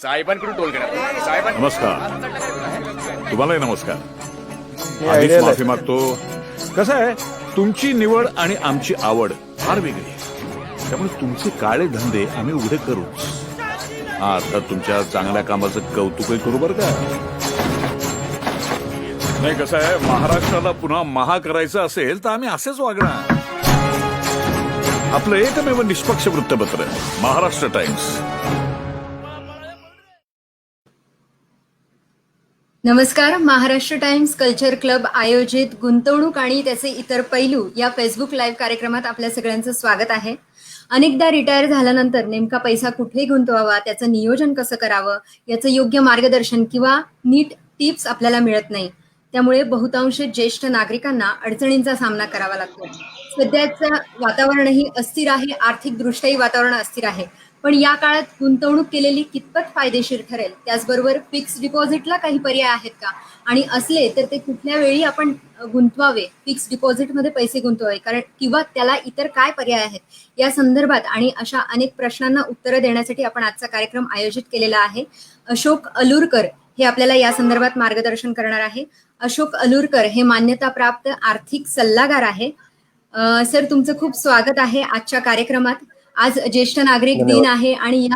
साहेबांकडून toll घेणार साहेबां नमस्कार. तुम्हालाही नमस्कार. idea आधीच आहे. माफी मागतो. कसं आहे, तुमची निवड आणि आमची आवड फार वेगळी आहे. त्यामुळे तुमचे काळे धंदे आम्ही उघडे करूच. हा अर्थात तुमच्या चांगल्या कामाचं कौतुकही करू बरं का. नाही, कसं आहे, महाराष्ट्राला पुन्हा महा करायचं असेल तर आम्ही असेच वागणार. आपलं एकमेव निष्पक्ष वृत्तपत्र महाराष्ट्र टाइम्स. नमस्कार. महाराष्ट्र टाइम्स कल्चर क्लब आयोजित गुंतवणूक आणि त्याचे इतर पैलू या फेसबुक लाईव्ह कार्यक्रमात आपल्या सगळ्यांचं स्वागत आहे. अनेकदा रिटायर झाल्यानंतर नेमका पैसा कुठे गुंतवावा, त्याचं नियोजन कसं करावं, याचं योग्य मार्गदर्शन किंवा नीट टिप्स आपल्याला मिळत नाही. त्यामुळे बहुतांश ज्येष्ठ नागरिकांना अडचणींचा सामना करावा लागतो. सध्याचं वातावरणही अस्थिर आहे, आर्थिकदृष्ट्याही वातावरण अस्थिर आहे. पण या काळात गुंतवणूक केलेली कितपत फायदेशीर ठरेल, त्याचबरोबर फिक्स डिपॉझिटला काही पर्याय आहेत का, आणि असले तर ते कुठल्या वेळी आपण गुंतवावे, फिक्स डिपॉझिटमध्ये पैसे गुंतवावे कारण किंवा त्याला इतर काय पर्याय आहेत, या संदर्भात आणि अशा अनेक प्रश्नांना उत्तरं देण्यासाठी आपण आजचा कार्यक्रम आयोजित केलेला आहे. अशोक अलूरकर हे आपल्याला या संदर्भात मार्गदर्शन करणार आहे. अशोक अलूरकर हे मान्यताप्राप्त आर्थिक सल्लागार आहे. सर, तुमचं खूप स्वागत आहे आजच्या कार्यक्रमात. आज ज्येष्ठ नागरिक दिन आहे आणि या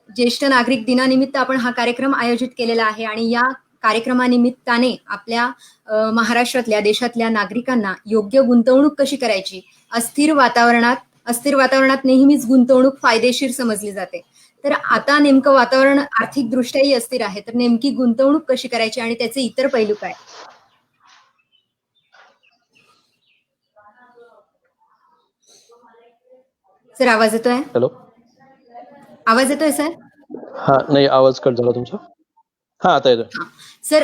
ज्येष्ठ नागरिक दिनानिमित्त आपण हा कार्यक्रम आयोजित केलेला आहे आणि या कार्यक्रमानिमित्ताने आपल्या महाराष्ट्रातल्या, देशातल्या नागरिकांना योग्य गुंतवणूक कशी करायची, अस्थिर वातावरणात नेहमीच गुंतवणूक फायदेशीर समजली जाते. तर आता नेमकं वातावरण आर्थिकदृष्ट्याही अस्थिर आहे, तर नेमकी गुंतवणूक कशी करायची आणि त्याचे इतर पैलू काय? सर, आवाज येतोय? हॅलो. आवाज येतोय सर? हा, नाही, आवाज कट झाला तुमचा. हा, आता येतोय. सर,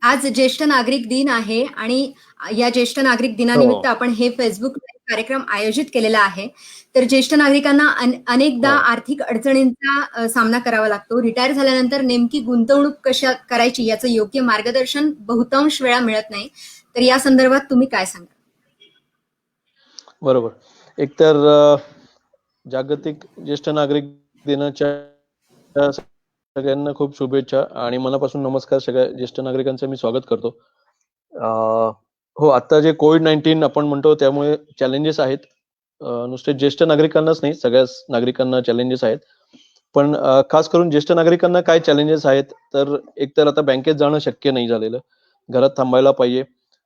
आज ज्येष्ठ नागरिक दिन आहे आणि या ज्येष्ठ नागरिक दिनानिमित्त आपण हे फेसबुक कार्यक्रम आयोजित केलेला आहे. तर ज्येष्ठ नागरिकांना अनेकदा आर्थिक अडचणींचा सामना करावा लागतो. रिटायर झाल्यानंतर नेमकी गुंतवणूक कशा करायची याचं योग्य मार्गदर्शन बहुतांश वेळा मिळत नाही. तर या संदर्भात तुम्ही काय सांगा? बरोबर. एकतर जागतिक ज्येष्ठ नागरिक दिनाच्या सगळ्यांना खूप शुभेच्छा आणि मनापासून नमस्कार. सगळ्या ज्येष्ठ नागरिकांचं मी स्वागत करतो. हो, आता जे कोविड-19 आपण म्हणतो त्यामुळे चॅलेंजेस आहेत. नुसते ज्येष्ठ नागरिकांनाच नाही, सगळ्याच नागरिकांना चॅलेंजेस आहेत. पण खास करून ज्येष्ठ नागरिकांना काय चॅलेंजेस आहेत, तर एकतर आता बँकेत जाणं शक्य नाही झालेलं, घरात थांबायला पाहिजे,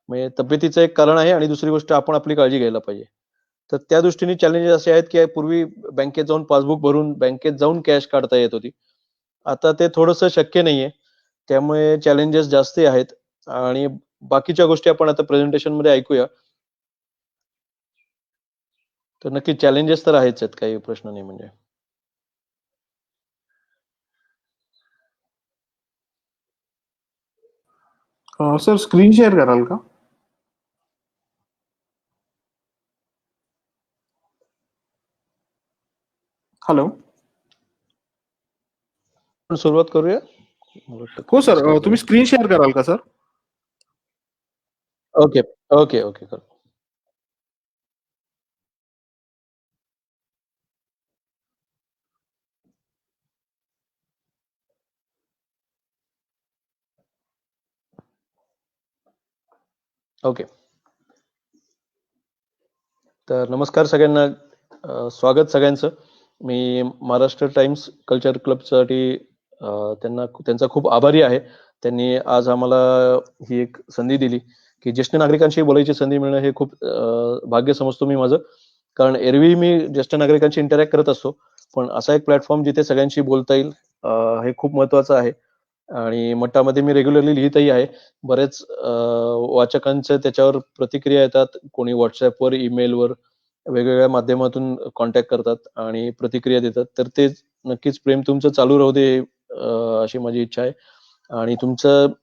म्हणजे तब्येतीचं एक कारण आहे आणि दुसरी गोष्ट आपण आपली काळजी घ्यायला पाहिजे. तर त्या दृष्टीने चॅलेंजेस असे आहेत की पूर्वी बँकेत जाऊन पासबुक भरून बँकेत जाऊन कॅश काढता येत होती. आता ते थोडंसं शक्य नाहीये, त्यामुळे चॅलेंजेस जास्त आहेत. आणि बाकीच्या गोष्टी आपण आता प्रेझेंटेशन मध्ये ऐकूया. तर नक्की चॅलेंजेस तर आहेच आहेत, काही प्रश्न नाही. म्हणजे सर, स्क्रीन शेअर कराल का? हॅलो. आपण सुरुवात करूया. हो सर, तुम्ही स्क्रीन शेअर कराल का सर? ओके ओके ओके कर. ओके. तर नमस्कार सगळ्यांना. स्वागत सगळ्यांचं. मी महाराष्ट्र टाइम्स कल्चर क्लबसाठी त्यांचा खूप आभारी आहे. त्यांनी आज आम्हाला ही एक संधी दिली की ज्येष्ठ नागरिकांशी बोलायची संधी मिळणं हे खूप भाग्य समजतो मी माझं. कारण एरवी मी ज्येष्ठ नागरिकांशी इंटरॅक्ट करत असतो, पण असा एक प्लॅटफॉर्म जिथे सगळ्यांशी बोलता येईल हे खूप महत्वाचं आहे. आणि मटामध्ये मी रेग्युलरली लिहितही आहे. बरेच वाचकांचे त्याच्यावर प्रतिक्रिया येतात. कोणी व्हॉट्सअपवर, ईमेलवर, वेगवेगळ्या माध्यमातून कॉन्टॅक्ट करतात आणि प्रतिक्रिया देतात. तर ते नक्कीच प्रेम तुमचं चालू राहू दे, अशी माझी इच्छा आहे. आणि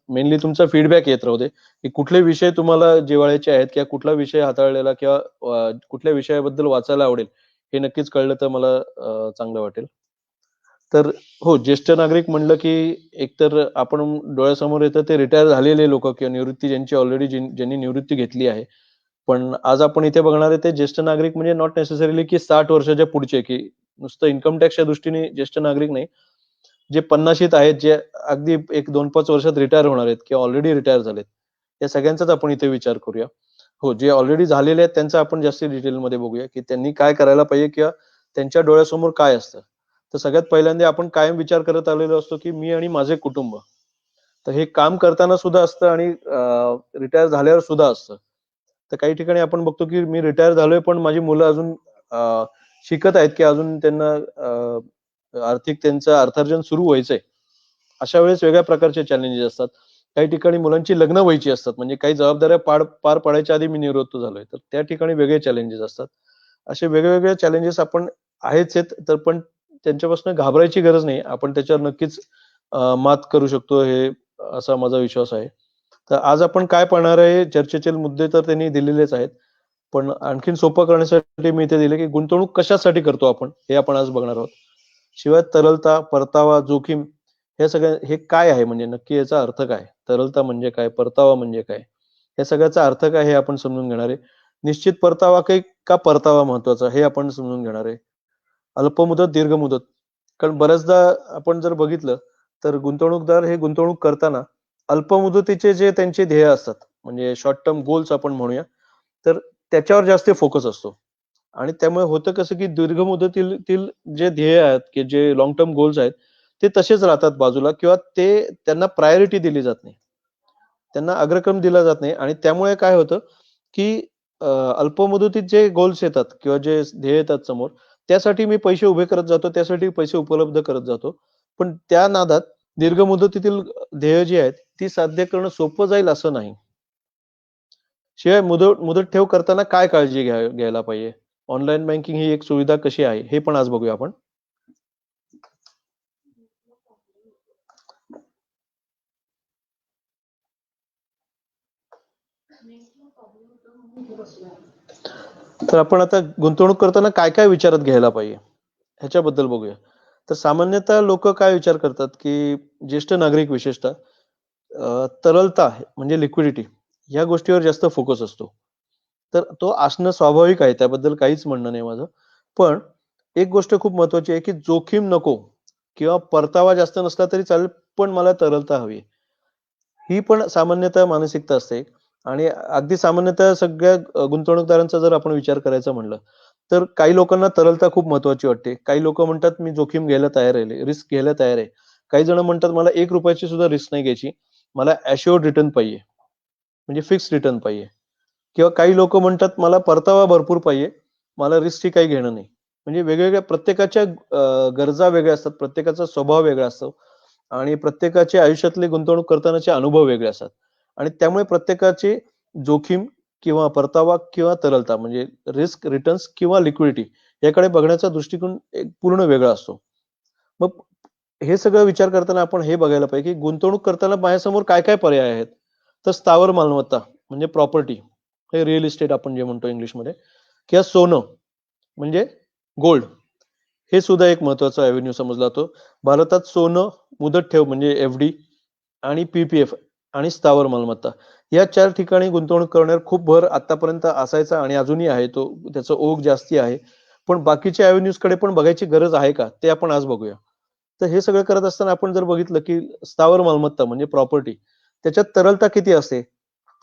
मेनली तुमचा फीडबॅक येत राहू दे की कुठले विषय तुम्हाला जिव्हाळ्याचे आहेत किंवा कुठला विषय हाताळलेला किंवा कुठल्या विषयाबद्दल वाचायला आवडेल हे नक्कीच कळलं तर मला चांगलं वाटेल. तर हो, ज्येष्ठ नागरिक म्हणलं की एकतर आपण डोळ्यासमोर येतं ते रिटायर झालेले लोक किंवा निवृत्ती ज्यांची ऑलरेडी ज्यांनी निवृत्ती घेतली आहे. पण आज आपण इथे बघणार आहे ते ज्येष्ठ नागरिक म्हणजे नॉट नेसेसरीली की 60 वर्षाच्या पुढचे, की नुसतं इन्कम टॅक्सच्या दृष्टीने ज्येष्ठ नागरिक नाही, जे 50शीत आहेत, जे अगदी 1-2-5 वर्षात रिटायर होणार आहेत किंवा ऑलरेडी रिटायर झालेत, या सगळ्यांचाच आपण इथे विचार करूया. हो, जे ऑलरेडी झालेले आहेत त्यांचा आपण जास्त डिटेलमध्ये बघूया की त्यांनी काय करायला पाहिजे किंवा त्यांच्या डोळ्यासमोर काय असतं. तर सगळ्यात पहिल्यांदा आपण कायम विचार करत आलेलो असतो की मी आणि माझे कुटुंब. तर हे काम करताना सुद्धा असतं आणि रिटायर झाल्यावर सुद्धा असतं. तर काही ठिकाणी आपण बघतो की मी रिटायर झालोय पण माझी मुलं अजून शिकत आहेत की अजून त्यांना आर्थिक त्यांचं अर्थार्जन सुरू व्हायचंय. अशा वेळेस वेगळ्या प्रकारचे चॅलेंजेस असतात. काही ठिकाणी मुलांची लग्न व्हायची असतात, म्हणजे काही जबाबदाऱ्या पार पाडायच्या आधी मी निवृत्त झालोय, तर त्या ठिकाणी वेगळे चॅलेंजेस असतात. असे वेगवेगळे चॅलेंजेस आपण आहेच आहेत, तर पण त्यांच्यापासून घाबरायची गरज नाही. आपण त्याच्यावर नक्कीच मात करू शकतो, हे असा माझा विश्वास आहे. तर आज आपण काय पाहणार आहे, चर्चेचे मुद्दे तर त्यांनी दिलेलेच आहेत, पण आणखीन सोपं करण्यासाठी मी इथे दिले की गुंतवणूक कशासाठी करतो आपण, हे आपण आज बघणार आहोत. शिवाय तरलता, परतावा, जोखीम हे सगळं हे काय आहे, म्हणजे नक्की याचा अर्थ काय, तरलता म्हणजे काय, परतावा म्हणजे काय, या सगळ्याचा अर्थ काय हे आपण समजून घेणार आहे. निश्चित परतावा काही का परतावा महत्वाचा हे आपण समजून घेणार आहे. अल्पमुदत, दीर्घ मुदत, कारण बऱ्याचदा आपण जर बघितलं तर गुंतवणूकदार हे गुंतवणूक करताना अल्पमुदतीचे जे त्यांचे ध्येय असतात, म्हणजे शॉर्ट टर्म गोल्स आपण म्हणूया, तर त्याच्यावर जास्त फोकस असतो. आणि त्यामुळे होतं कसं की दीर्घ मुदतीतील जे ध्येय आहेत की जे लॉंग टर्म गोल्स आहेत ते तसेच राहतात बाजूला, किंवा ते त्यांना प्रायोरिटी दिली जात नाही, त्यांना अग्रक्रम दिला जात नाही. आणि त्यामुळे काय होतं की अल्पमुदतीत जे गोल्स येतात किंवा जे ध्येय येतात समोर, त्यासाठी मी पैसे उभे करत जातो, त्यासाठी पैसे उपलब्ध करत जातो, पण त्या नादात दीर्घ मुदतीतील ध्येय जी आहेत ती साध्य करणं सोपं जाईल असं नाही. शिवाय मुदत ठेव करताना काय काळजी घ्यायला पाहिजे, ऑनलाईन बँकिंग ही एक सुविधा कशी आहे हे पण आज बघूया आपण. तर आपण आता गुंतवणूक करताना काय काय विचारात घ्यायला पाहिजे ह्याच्याबद्दल बघूया. तर सामान्यतः लोक काय विचार करतात की ज्येष्ठ नागरिक विशेषतः तरलता म्हणजे लिक्विडिटी या गोष्टीवर जास्त फोकस असतो. तर तो असणं स्वाभाविक आहे, त्याबद्दल काहीच म्हणणं नाही माझं. पण एक गोष्ट खूप महत्वाची आहे की जोखीम नको किंवा परतावा जास्त नसला तरी चालेल, पण मला तरलता हवी, ही पण सामान्यतः मानसिकता असते. आणि अगदी सामान्यतः सगळ्या गुंतवणूकदारांचा जर आपण विचार करायचा म्हणलं तर काही लोकांना तरलता खूप महत्वाची वाटते. काही लोक म्हणतात मी जोखीम घ्यायला तयार आहे, रिस्क घ्यायला तयार आहे. काही जण म्हणतात मला 1 रुपयाची सुद्धा रिस्क नाही घ्यायची, मला ॲश्युअर्ड रिटर्न पाहिजे, म्हणजे फिक्स रिटर्न पाहिजे. किंवा काही लोक म्हणतात मला परतावा भरपूर पाहिजे, मला रिस्कची काही घेणं नाही. म्हणजे वेगवेगळ्या प्रत्येकाच्या गरजा वेगळ्या असतात, प्रत्येकाचा स्वभाव वेगळा असतो आणि प्रत्येकाचे आयुष्यातले गुंतवणूक करतानाचे अनुभव वेगळे असतात. आणि त्यामुळे प्रत्येकाची जोखीम किंवा परतावा किंवा तरलता म्हणजे रिस्क रिटर्न्स किंवा लिक्विडिटी याकडे बघण्याचा दृष्टिकोन एक पूर्ण वेगळा असतो. मग हे सगळं विचार करताना आपण हे बघायला पाहिजे की गुंतवणूक करताना माझ्यासमोर काय काय पर्याय आहेत. तर स्थावर मालमत्ता म्हणजे प्रॉपर्टी, हे रिअल इस्टेट आपण जे म्हणतो इंग्लिशमध्ये, किंवा सोनं म्हणजे गोल्ड, हे सुद्धा एक महत्वाचा अव्हेन्यू समजला जातो. भारतात सोनं, मुदत ठेव म्हणजे एफडी आणि पीपीएफ आणि स्थावर मालमत्ता या 4 ठिकाणी गुंतवणूक करण्यावर खूप भर आतापर्यंत असायचा आणि अजूनही आहे, तो त्याचं ओघ जास्ती आहे. पण बाकीच्या अव्हेन्यूज कडे पण बघायची गरज आहे का, ते आपण आज बघूया. तर हे सगळं करत असताना आपण जर बघितलं की स्थावर मालमत्ता म्हणजे प्रॉपर्टी, त्याच्यात तरलता किती असते.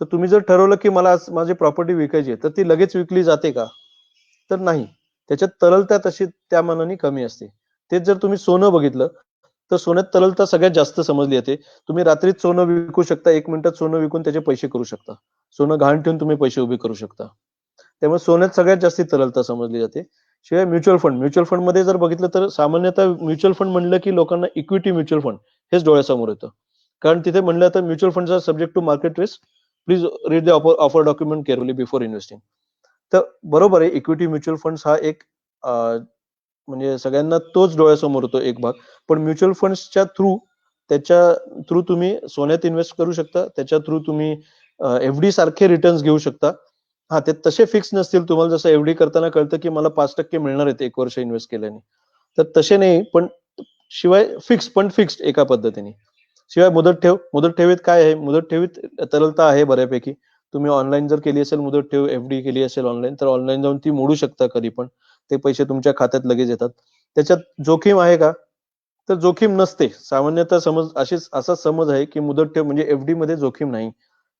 तर तुम्ही जर ठरवलं की मला आज माझी प्रॉपर्टी विकायची आहे, तर ती लगेच विकली जाते का, तर नाही. त्याच्यात तरलता तशी त्या मानाने कमी असते. तेच जर तुम्ही सोनं बघितलं तर सोन्यात तरलता सगळ्यात जास्त समजली जाते. तुम्ही रात्रीच सोनं विकू शकता, 1 मिनिटात सोनं विकून त्याचे पैसे करू शकता. सोनं गहाण ठेवून तुम्ही पैसे उभे करू शकता. त्यामुळे सोन्यात सगळ्यात जास्त तरलता समजली जाते. शिवाय म्युच्युअल फंड मध्ये जर बघितलं तर सामान्यतः म्युच्युअल फंड म्हणलं की लोकांना इक्विटी म्युच्युअल फंड हेच डोळ्यासमोर येतं. कारण तिथे म्हणलं तर mutual fund subject to market risk, please read the offer document carefully before investing. तर बरोबर आहे, इक्विटी म्युच्युअल फंड्स हा एक म्हणजे सगळ्यांना तोच डोळ्यासमोर होतो एक भाग. पण म्युच्युअल फंड्सच्या त्याच्या थ्रू तुम्ही सोन्यात इन्व्हेस्ट करू शकता, त्याच्या थ्रू तुम्ही एफडी सारखे रिटर्न्स घेऊ शकता. हा, ते तसे फिक्स नसतील, तुम्हाला जसं एफडी करताना कळतं की मला 5% मिळणार आहेत 1 वर्ष इन्व्हेस्ट केल्याने, तर तसे नाही. पण शिवाय फिक्स्ड एका पद्धतीने. शिवाय मुदत ठेवीत काय आहे, मुदत ठेवीत तरलता आहे बऱ्यापैकी. तुम्ही ऑनलाईन जर केली असेल मुदत ठेव, एफडी केली असेल ऑनलाईन, तर ऑनलाईन जाऊन ती मोडू शकता कधी पण, ते पैसे तुमच्या खात्यात लगेच येतात. त्याच्यात जोखीम आहे का, तर जोखीम नसते. सामान्यतः असा समज आहे की मुदत ठेव म्हणजे एफडी मध्ये जोखीम नाही.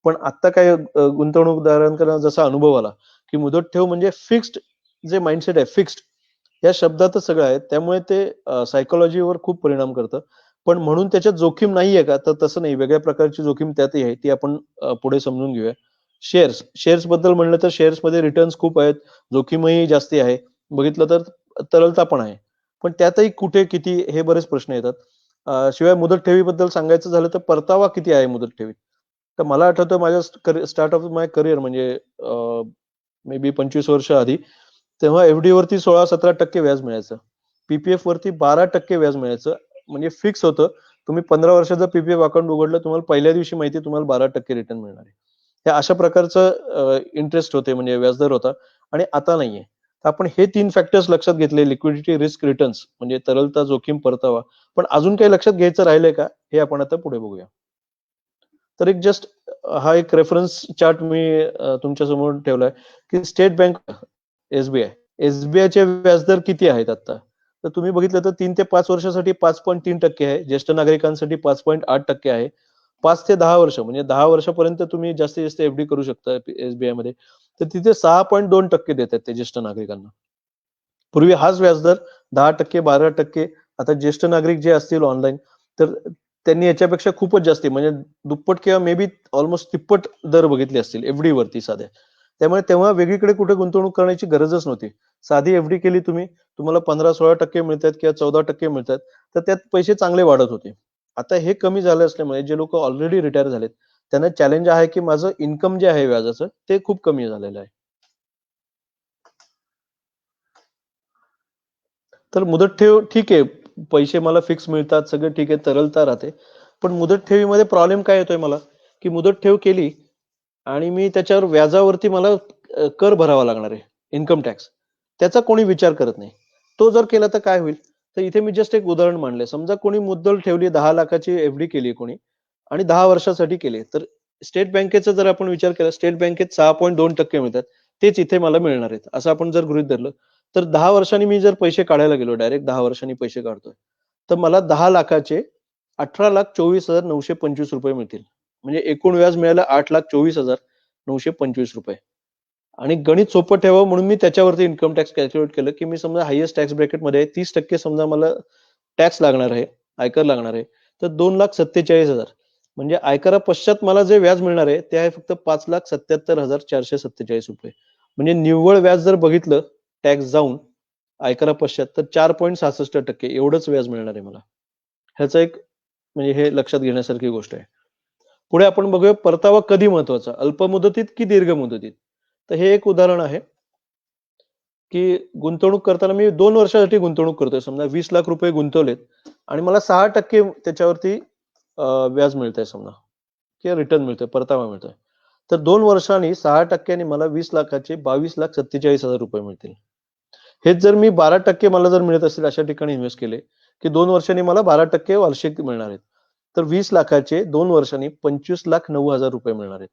पण आता काय गुंतवणूकदारांकडे जसा अनुभव आला की मुदत ठेव म्हणजे फिक्स्ड जे माइंडसेट आहे फिक्स्ड या शब्दातच सगळं आहे. त्यामुळे ते सायकोलॉजीवर खूप परिणाम करतं. पण म्हणून त्याच्यात जोखीम नाहीये का? तर तसं नाही. वेगळ्या प्रकारची जोखीम त्यातही आहे. ती आपण पुढे समजून घेऊया. शेअर्स बद्दल म्हणलं तर शेअर्समध्ये रिटर्न्स खूप आहेत. जोखीमही जास्ती आहे. बघितलं तर तरलता पण आहे. पण त्यातही कुठे किती हे बरेच प्रश्न येतात. शिवाय मुदत ठेवीबद्दल सांगायचं झालं तर परतावा किती आहे मुदत ठेवीत? तर मला आठवतं माझ्या स्टार्ट ऑफ माय करिअर म्हणजे मे बी 25 वर्ष आधी तेव्हा एफडी वरती 16-17% व्याज मिळायचं. पीपीएफ वरती 12% व्याज मिळायचं. म्हणजे फिक्स होतं. तुम्ही 15 वर्षाचं पीपीएफ अकाउंट उघडलं तुम्हाला पहिल्या दिवशी माहिती तुम्हाला 12% रिटर्न मिळणार आहे. हे अशा प्रकारचं इंटरेस्ट होते म्हणजे व्याजदर होता आणि आता नाहीये. तर आपण हे 3 फॅक्टर्स लक्षात घेतले लिक्विडिटी रिस्क रिटर्न्स म्हणजे तरलता जोखीम परतावा. पण अजून काही लक्षात घ्यायचं राहिलंय का? हे आपण आता पुढे बघूया. तर एक जस्ट हा एक रेफरन्स चार्ट मी तुमच्या समोर ठेवलाय की स्टेट बँक एसबीआयचे व्याजदर किती आहेत आता? तर तुम्ही बघितलं तर 3 ते 5 वर्षासाठी 5.3% आहे. ज्येष्ठ नागरिकांसाठी 5.8% आहे. 5 ते 10 वर्ष म्हणजे 10 वर्षापर्यंत तुम्ही जास्तीत जास्त एफडी करू शकता एसबीआय मध्ये. तर तिथे 6.2% देतात ते ज्येष्ठ नागरिकांना. पूर्वी हाच व्याजदर 10%, 12%. आता ज्येष्ठ नागरिक जे असतील ऑनलाईन तर त्यांनी याच्यापेक्षा खूपच जास्ती म्हणजे दुप्पट किंवा मे बी ऑलमोस्ट तिप्पट दर बघितले असतील एफडी वरती साध्या. त्यामुळे तेव्हा वेगळीकडे कुठे गुंतवणूक करण्याची गरजच नव्हती. साधी एफडी केली तुम्ही तुम्हाला 15-16% मिळतात किंवा 14% मिळतात तर त्यात पैसे चांगले वाढत होते. आता हे कमी झालं असल्यामुळे जे लोक ऑलरेडी रिटायर झालेत त्यांना चॅलेंज आहे की माझं इन्कम जे आहे व्याजाचं ते खूप कमी झालेलं आहे. तर मुदत ठेव ठीक आहे. पैसे मला फिक्स मिळतात सगळं ठीक आहे तरलता राहते. पण मुदत ठेवीमध्ये प्रॉब्लेम काय येतोय मला की मुदत ठेव केली आणि मी त्याच्यावर व्याजावरती मला कर भरावा लागणार आहे इन्कम टॅक्स. त्याचा कोणी विचार करत नाही. तो जर केला तर काय होईल? तर इथे मी जस्ट एक उदाहरण मांडले. समजा कोणी मुद्दल ठेवली 10 लाखाची एफडी केली कोणी आणि 10 वर्षासाठी केली तर स्टेट बँकेचा जर आपण विचार केला स्टेट बँकेत 6.2% मिळतात. तेच इथे मला मिळणार आहेत असं आपण जर गृहीत धरलं तर 10 वर्षांनी मी जर पैसे काढायला गेलो डायरेक्ट 10 वर्षांनी पैसे काढतोय तर मला 10 लाखाचे 18,24,925 रुपये मिळतील. म्हणजे एकूण व्याज मिळालं 8,24,925 रुपये. आणि गणित सोपं ठेवावं म्हणून मी त्याच्यावरती इन्कम टॅक्स कॅल्क्युलेट केलं की मी समजा हायएस्ट टॅक्स ब्रॅकेटमध्ये 30% समजा मला टॅक्स लागणार आहे आयकर लागणार आहे तर 2,47,000 म्हणजे आयकरा पश्चात मला जे व्याज मिळणार आहे ते आहे फक्त 5,77,447 रुपये. म्हणजे निव्वळ व्याज जर बघितलं टॅक्स जाऊन आयकरा पश्चात तर 4.66% एवढंच व्याज मिळणार आहे मला. ह्याचं एक म्हणजे हे लक्षात घेण्यासारखी गोष्ट आहे. पुढे आपण बघूया परतावा कधी महत्वाचा अल्प मुदतीत की दीर्घ मुदतीत. तर हे एक उदाहरण आहे की गुंतवणूक करताना मी 2 वर्षासाठी गुंतवणूक करतोय समजा 20 लाख रुपये गुंतवलेत आणि मला 6% त्याच्यावरती व्याज मिळतंय समजा किंवा रिटर्न मिळतोय परतावा मिळतोय. तर 2 वर्षांनी 6% मला 20 लाखाचे 22,47,000 रुपये मिळतील. हेच जर मी 12% मला जर मिळत असेल अशा ठिकाणी इन्व्हेस्ट केले की 2 वर्षांनी मला 12% वार्षिक मिळणार आहेत. तर 20 लाखाचे 2 वर्षांनी 25,09,000 रुपये मिळणार आहेत.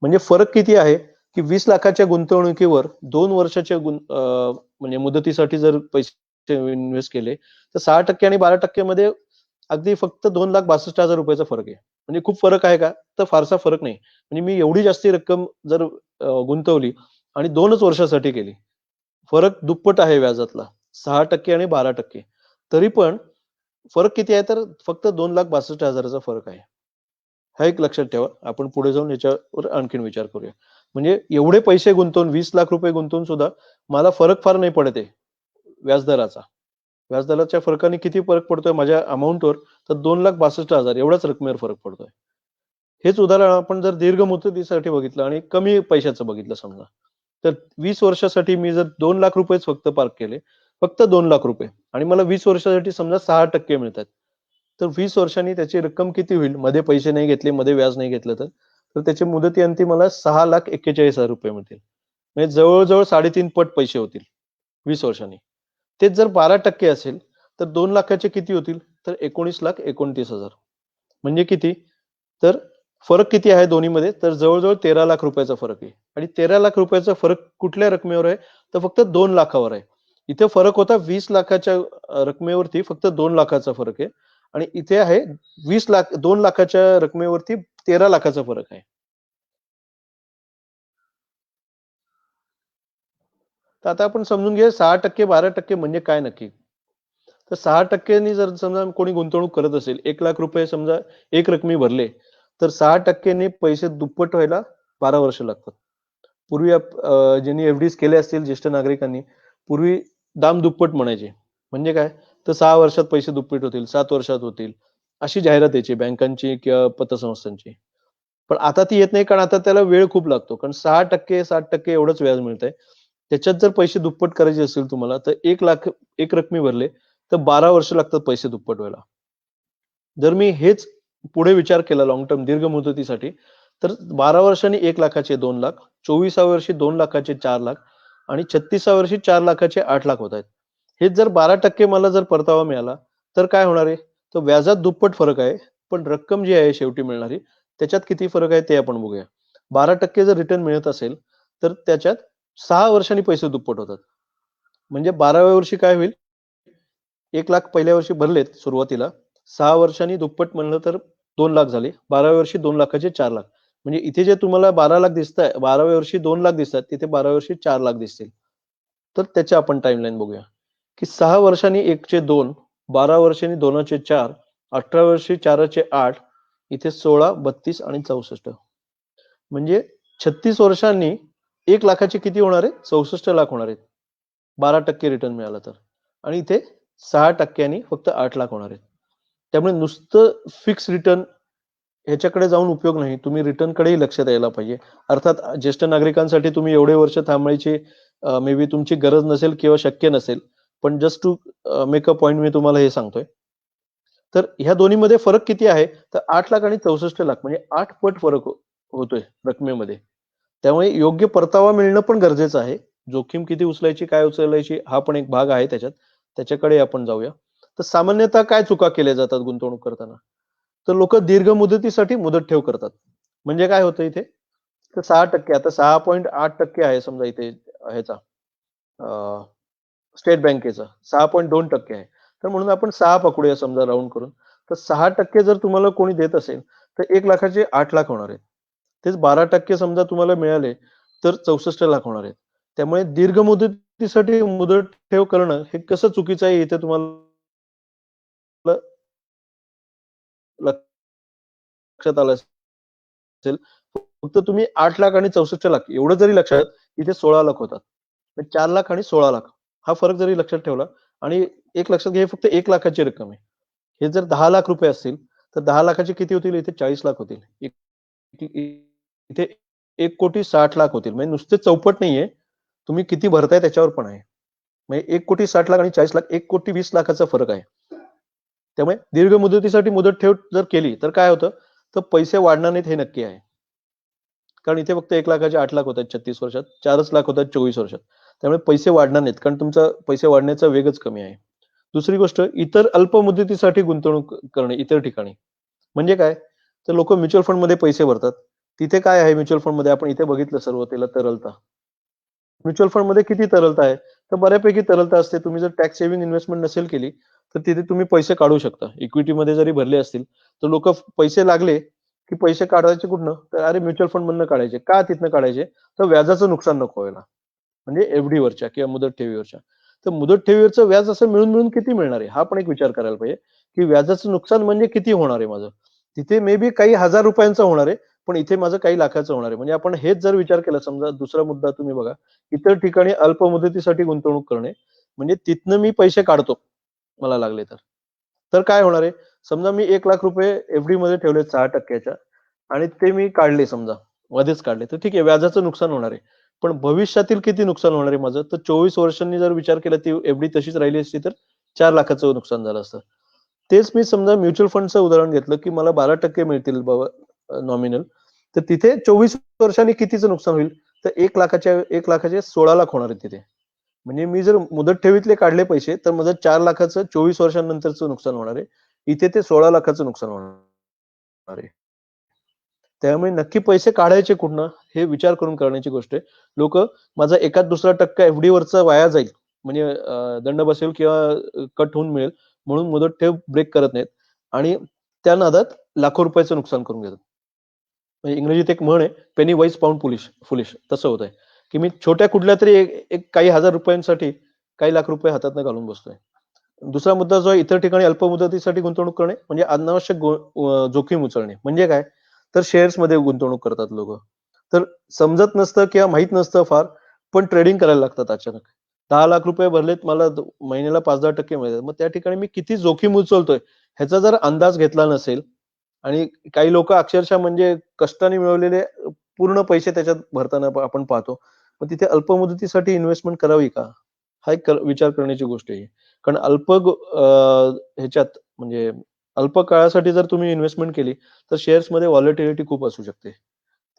म्हणजे फरक किती आहे की 20 लाखाच्या गुंतवणुकीवर 2 वर्षाच्या म्हणजे मुदतीसाठी जर पैसे इन्व्हेस्ट केले तर 6% आणि 12% मध्ये अगदी फक्त 2,62,000 रुपयाचा फरक आहे. म्हणजे खूप फरक आहे का? तर फारसा फरक नाही. म्हणजे मी एवढी जास्ती रक्कम जर गुंतवली आणि 2च वर्षासाठी केली फरक दुप्पट आहे व्याजातला 6% आणि 12%. तरी पण फरक किती आहे तर फक्त 2,62,000चा फरक आहे. हा एक लक्षात ठेवा. आपण पुढे जाऊन याच्यावर आणखीन विचार करूया. म्हणजे एवढे पैसे गुंतवून 20 लाख रुपये गुंतवून सुद्धा मला फरक फार नाही पडत आहे व्याजदराचा. व्याजदराच्या फरकाने किती फरक पडतोय माझ्या अमाऊंटवर तर 2,62,000 एवढाच रकमेवर फरक पडतोय. हेच उदाहरण आपण जर दीर्घ मुदतीसाठी बघितलं आणि कमी पैशाचं बघितलं समजा तर 20 वर्षासाठी मी जर 2 लाख रुपयेच फक्त पार्क केले फक्त 2 लाख रुपये आणि मला 20 वर्षासाठी समजा 6% मिळतात. तर 20 वर्षांनी त्याची रक्कम किती होईल मध्ये पैसे नाही घेतले मध्ये व्याज नाही घेतलं तर त्याची मुदतीअंती मला 6,41,000 रुपये मिळतील. म्हणजे जवळजवळ 3.5 पट पैसे होतील 20 वर्षांनी. तेच जर 12% असेल तर 2 लाखाचे किती होतील तर 19,29,000. म्हणजे किती तर फरक किती आहे दोन्हीमध्ये तर जवळजवळ 13 लाख रुपयाचा फरक आहे. आणि 13 लाख रुपयाचा फरक कुठल्या रकमेवर आहे तर फक्त 2 लाखावर आहे. इथे फरक होता 20 लाखाच्या रकमेवरती फक्त 2 लाखाचा फरक आहे, आणि इथे आहे 20 लाख 2 लाखाच्या रकमेवरती 13 लाखाचा फरक आहे. तर आता आपण समजून घ्या 6% 12% म्हणजे काय नक्की. तर 6%नी जर समजा कोणी गुंतवणूक करत असेल, 1 लाख रुपये समजा एक रकमी भरले, तर 6%नी पैसे दुप्पट व्हायला 12 वर्ष लागतात. पूर्वी ज्यांनी एफडीज केले असतील ज्येष्ठ नागरिकांनी, पूर्वी दाम दुप्पट म्हणायचे. म्हणजे काय, तर 6 वर्षात पैसे दुप्पट होतील, 7 वर्षात होतील, अशी जाहिरात यायची बँकांची किंवा पतसंस्थांची. पण आता ती येत नाही, कारण आता त्याला वेळ खूप लागतो. कारण 6% 7% एवढंच व्याज मिळतंय. त्याच्यात जर पैसे दुप्पट करायचे असतील तुम्हाला, तर 1 लाख एक रकमी भरले तर 12 वर्ष लागतात पैसे दुप्पट व्हायला. जर मी हेच पुढे विचार केला लॉंग टर्म दीर्घ मुदतीसाठी, तर 12 वर्षांनी 1 लाखाचे 2 लाख, 24व्या वर्षी 2 लाखाचे 4 लाख, आणि 36व्या वर्षी 4 लाखाचे 8 लाख होत आहेत. हेच जर 12% मला जर परतावा मिळाला तर काय होणार आहे, तर व्याजात दुप्पट फरक आहे, पण रक्कम जी आहे शेवटी मिळणारी त्याच्यात किती फरक आहे ते आपण बघूया. 12% जर रिटर्न मिळत असेल तर त्याच्यात 6 वर्षांनी पैसे दुप्पट होतात. म्हणजे 12व्या वर्षी काय होईल, 1 लाख पहिल्या वर्षी भरलेत सुरुवातीला, 6 वर्षांनी दुप्पट म्हणलं तर 2 लाख झाले, 12व्या वर्षी 2 लाखाचे 4 लाख. म्हणजे इथे जे तुम्हाला 12 लाख दिसत आहे, 12व्या वर्षी 2 लाख दिसतात, तिथे 12व्या वर्षी 4 लाख दिसतील. तर त्याचे आपण टाइमलाईन बघूया की 6 वर्षांनी 1चे 2, 12 वर्षांनी 2चे 4, 18 वर्षी 4चे 8, इथे 16, 32 आणि 64. म्हणजे 36 वर्षांनी 1 लाखाचे किती होणार आहे, 64 लाख होणार आहेत 12% रिटर्न मिळाला तर. आणि इथे 6%नी फक्त 8 लाख होणार आहेत. त्यामुळे नुसतं फिक्स रिटर्न ह्याच्याकडे जाऊन उपयोग नाही, तुम्ही रिटर्न कडेही लक्ष द्यायला पाहिजे. अर्थात ज्येष्ठ नागरिकांसाठी तुम्ही एवढे वर्ष थांबायची मे बी तुमची गरज नसेल किंवा शक्य नसेल, पण just to make a point मी तुम्हाला हे सांगतोय. तर ह्या दोन्हीमध्ये फरक किती आहे, तर 8 लाख आणि 64 लाख म्हणजे 8 पट फरक होतोय रकमेमध्ये. त्यामुळे योग्य परतावा मिळणं पण गरजेचं आहे. जोखीम किती उचलायची, काय उचलायची, हा पण एक भाग आहे त्याच्यात, त्याच्याकडे आपण जाऊया. तर सामान्यतः काय चुका केल्या जातात गुंतवणूक करताना, तर लोक दीर्घ मुदतीसाठी मुदत ठेव करतात. म्हणजे काय होतं इथे, तर 6%, आता 6.8% आहे समजा इथे ह्याचा स्टेट बँकेचा 6.2% आहे, तर म्हणून आपण 6 पकडूया समजा राऊंड करून. तर 6% जर तुम्हाला कोणी देत असेल तर 1 लाखाचे 8 लाख होणार आहेत. तेच 12% समजा तुम्हाला मिळाले तर 64 लाख होणार आहेत. त्यामुळे दीर्घ मुदतीसाठी मुदत ठेव करणं हे कसं चुकीचं आहे, इथे तुम्हाला लक्षात आलं असेल. फक्त तुम्ही 8 लाख आणि 64 लाख एवढं जरी लक्षात, इथे 16 लाख होतात. 4 लाख आणि 16 लाख हा फरक जरी लक्षात ठेवला, आणि एक लक्षात घ्या, हे फक्त 1 लाखाची रक्कम आहे. हे जर 10 लाख रुपये असतील तर 10 लाखाचे किती होतील, इथे 40 लाख होतील. इथे 1,60,00,000 होतील. म्हणजे नुसते चौपट नाहीये, तुम्ही किती भरताय त्याच्यावर पण आहे. म्हणजे 1,60,00,000 आणि 40 लाख 1,20,00,000चा फरक आहे. त्यामुळे दीर्घ मुदतीसाठी मुदत ठेव जर केली तर काय होतं, तर पैसे वाढणार नाहीत हे नक्की आहे. कारण इथे फक्त 1 लाखाचे 8 लाख होतात 36 वर्षात, 4च लाख होतात 24 वर्षात. त्यामुळे पैसे वाढणार नाहीत, कारण तुमचा पैसे वाढण्याचा वेगच कमी आहे. दुसरी गोष्ट, इतर अल्प मुदतीसाठी गुंतवणूक करणे इतर ठिकाणी. म्हणजे काय, तर लोक म्युच्युअल फंड मध्ये पैसे भरतात. तिथे काय आहे म्युच्युअल फंड मध्ये, आपण इथे बघितलं सुरुवातीला तरलता. म्युच्युअल फंड मध्ये किती तरलता आहे, तर बऱ्यापैकी तरलता असते. तुम्ही जर टॅक्स सेव्हिंग इन्व्हेस्टमेंट नसेल केली तर तिथे तुम्ही पैसे काढू शकता. इक्विटी मध्ये जरी भरले असतील तर लोक पैसे लागले की पैसे काढायचे कुठनं, तर अरे म्युच्युअल फंड मधनं काढायचे. का तिथनं काढायचे, तर व्याजाचं नुकसान नको व्हायला. म्हणजे एफडी वरच्या किंवा मुदत ठेवीवरच्या. तर मुदत ठेवीवरचं व्याज असं मिळून मिळून किती मिळणार आहे, हा पण एक विचार करायला पाहिजे की व्याजाचं नुकसान म्हणजे किती होणार आहे माझं. तिथे मे बी काही हजार रुपयांचं होणार आहे, पण इथे माझं काही लाखाचं होणार आहे. म्हणजे आपण हेच जर विचार केला, समजा दुसरा मुद्दा तुम्ही बघा, इतर ठिकाणी अल्प मुदतीसाठी गुंतवणूक करणे, म्हणजे तिथनं मी पैसे काढतो मला लागले तर. तर काय होणार आहे, समजा मी 1 लाख रुपये एफडी मध्ये ठेवले 6%च्या, आणि ते मी काढले समजा मध्येच काढले, तर ठीक आहे व्याजाचं नुकसान होणार आहे. पण भविष्यातील किती नुकसान होणार आहे माझं, तर 24 वर्षांनी जर विचार केला ती एफडी तशीच राहिली असती तर 4 लाखाचं नुकसान झालं असतं. तेच मी समजा म्युच्युअल फंडचं उदाहरण घेतलं की मला 12% मिळतील बाबा नॉमिनल, तर तिथे 24 वर्षांनी कितीचं नुकसान होईल, तर 1 लाखाचे 16 लाख होणार आहे तिथे. म्हणजे मी जर मुदत ठेवीतले काढले पैसे तर माझं 4 लाखाचं 24 वर्षांनंतरचं नुकसान होणार आहे. इथे ते 16 लाखाचं नुकसान होणार आहे. त्यामुळे नक्की पैसे काढायचे कुठनं हे विचार करून करण्याची गोष्ट आहे. लोक माझा एखाद दुसरा टक्का एफडी वरचा वाया जाईल म्हणजे दंड बसेल किंवा कट होऊन मिळेल म्हणून मुदत ठेव ब्रेक करत नाहीत आणि त्या नादात लाखो रुपयाचं नुकसान करून घेतात. म्हणजे इंग्रजीत एक म्हण आहे, पेनी वाईज पाऊंड फुलिश तसं होत आहे की मी छोट्या कुठल्या तरी एक काही हजार रुपयांसाठी काही लाख रुपये हातात घालून बसतोय. दुसरा मुद्दा जो आहे, इतर ठिकाणी अल्प मुदतीसाठी गुंतवणूक करणे म्हणजे अनावश्यक जोखीम उचलणे. म्हणजे काय, तर शेअर्स मध्ये गुंतवणूक करतात लोक. तर समजत नसतं किंवा माहित नसतं फार, पण ट्रेडिंग करायला लागतात अचानक. 10 लाख रुपये भरलेत, मला महिन्याला 5-10% मिळतात. मग त्या ठिकाणी मी किती जोखीम उचलतोय ह्याचा जर अंदाज घेतला नसेल आणि काही लोक अक्षरशः म्हणजे कष्टाने मिळवलेले पूर्ण पैसे त्याच्यात भरताना आपण पाहतो. मग तिथे अल्प मुदतीसाठी इन्व्हेस्टमेंट करावी का, हा एक विचार करण्याची गोष्ट आहे. कारण ह्याच्यात म्हणजे अल्प काळासाठी जर तुम्ही इन्व्हेस्टमेंट केली तर शेअर्समध्ये व्हॉलेटिलिटी खूप असू शकते.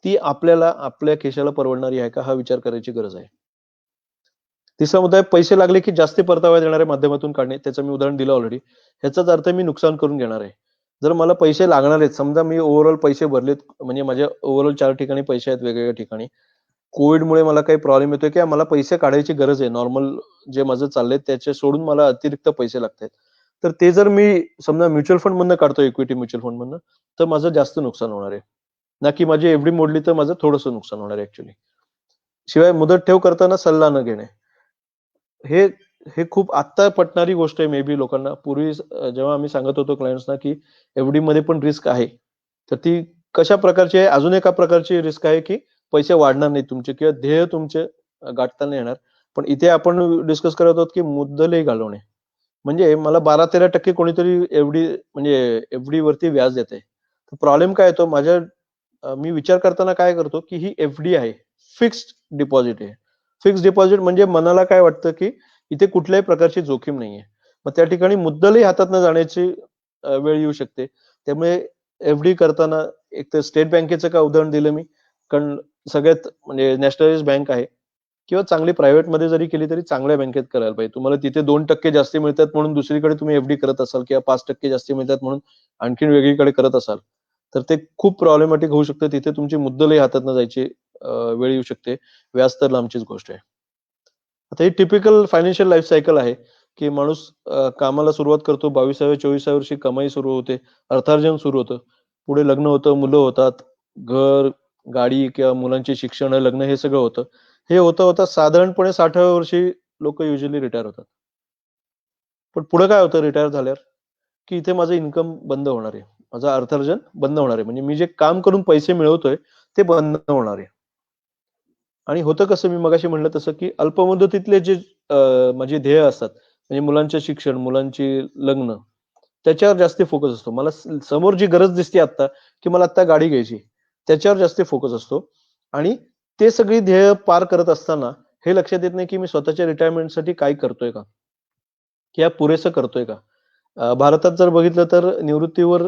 ती आपल्याला आपल्या खिशाला परवडणारी आहे का, हा विचार करायची गरज आहे. तिसरा मुद्दा आहे, पैसे लागले की जास्त परतावा देणाऱ्या माध्यमातून काढणे. त्याचं मी उदाहरण दिलं ऑलरेडी. ह्याचाच अर्थ मी नुकसान करून घेणार आहे. जर मला पैसे लागणार आहेत, समजा मी ओव्हरऑल पैसे भरलेत, म्हणजे माझ्या ओव्हरऑल 4 ठिकाणी पैसे आहेत वेगवेगळ्या ठिकाणी. कोविडमुळे मला काही प्रॉब्लेम येतोय किंवा मला पैसे काढायची गरज आहे. नॉर्मल जे माझं चाललंय त्याचे सोडून मला अतिरिक्त पैसे लागतायत. तर ते जर मी समजा म्युच्युअल फंड मधनं काढतो, इक्विटी म्युच्युअल फंड मधनं, तर माझं जास्त नुकसान होणार आहे. ना की माझी एफडी मोडली तर माझं थोडंसं नुकसान होणार आहे ऍक्च्युली. शिवाय मुदत ठेव करताना सल्ला न घेणे. हे हे खूप आत्ता पटणारी गोष्ट आहे मे बी लोकांना. पूर्वी जेव्हा आम्ही सांगत होतो क्लायंट्सना की एफडी मध्ये पण रिस्क आहे, तर ती कशा प्रकारची आहे, अजून एका प्रकारची रिस्क आहे की पैसे वाढणार नाही तुमचे किंवा ध्येय तुमचे गाठता नाही येणार. पण इथे आपण डिस्कस करत आहोत की मुद्दलही घालवणे. म्हणजे मला 12-13% कोणीतरी एफडी म्हणजे एफडी वरती व्याज देते. प्रॉब्लेम काय येतो, मी विचार करताना काय करतो की ही एफडी आहे, फिक्स्ड डिपॉझिट आहे. फिक्स्ड डिपॉझिट म्हणजे मनाला काय वाटतं की इथे कुठल्याही प्रकारची जोखीम नाहीये. मग त्या ठिकाणी मुद्दलही हातात न जाण्याची वेळ येऊ शकते. त्यामुळे एफडी करताना एक तर स्टेट बँकेचं का उदाहरण दिलं मी, कारण सगळ्यात म्हणजे नॅशनलाइज बँक आहे किंवा चांगली प्रायव्हेट मध्ये जरी केली तरी चांगल्या बँकेत करायला पाहिजे. तुम्हाला तिथे 2% जास्त मिळतात म्हणून दुसरीकडे तुम्ही एफडी करत असाल किंवा 5% जास्त मिळतात म्हणून आणखीन वेगळीकडे करत असाल, तर ते खूप प्रॉब्लेमॅटिक होऊ शकतं. तिथे तुमची मुद्दलही हातात न जायची वेळ येऊ शकते. व्याज तर लांबचीच गोष्ट आहे. आता ही टिपिकल फायनान्शियल लाईफ सायकल आहे की माणूस कामाला सुरुवात करतो, 22व्या-24व्या वर्षी कमाई सुरू होते, अर्थार्जन सुरू होतं, पुढे लग्न होतं, मुलं होतात, घर, गाडी किंवा मुलांची शिक्षण, लग्न हे सगळं होतं. हे होता होता साधारणपणे 60व्या वर्षी लोक युजली रिटायर होतात. पण पुढे काय होतं रिटायर झाल्यावर, की इथे माझं इन्कम बंद होणार आहे, माझं अर्थार्जन बंद होणार आहे. म्हणजे मी जे काम करून पैसे मिळवतोय ते बंद होणार आहे. आणि होतं कसं, मी मगाशी म्हणलं तसं की अल्पमुदतीतले जे माझे ध्येय असतात, म्हणजे मुलांचे शिक्षण, मुलांची लग्न, त्याच्यावर जास्त फोकस असतो. मला समोर जी गरज दिसते आता की मला आता गाडी घ्यायची, त्याच्यावर जास्त फोकस असतो. आणि ते सगळी ध्येय पार करत असताना हे लक्षात येत नाही की मी स्वतःच्या रिटायरमेंटसाठी काय करतोय का, किंवा पुरेसं करतोय का. भारतात जर बघितलं तर निवृत्तीवर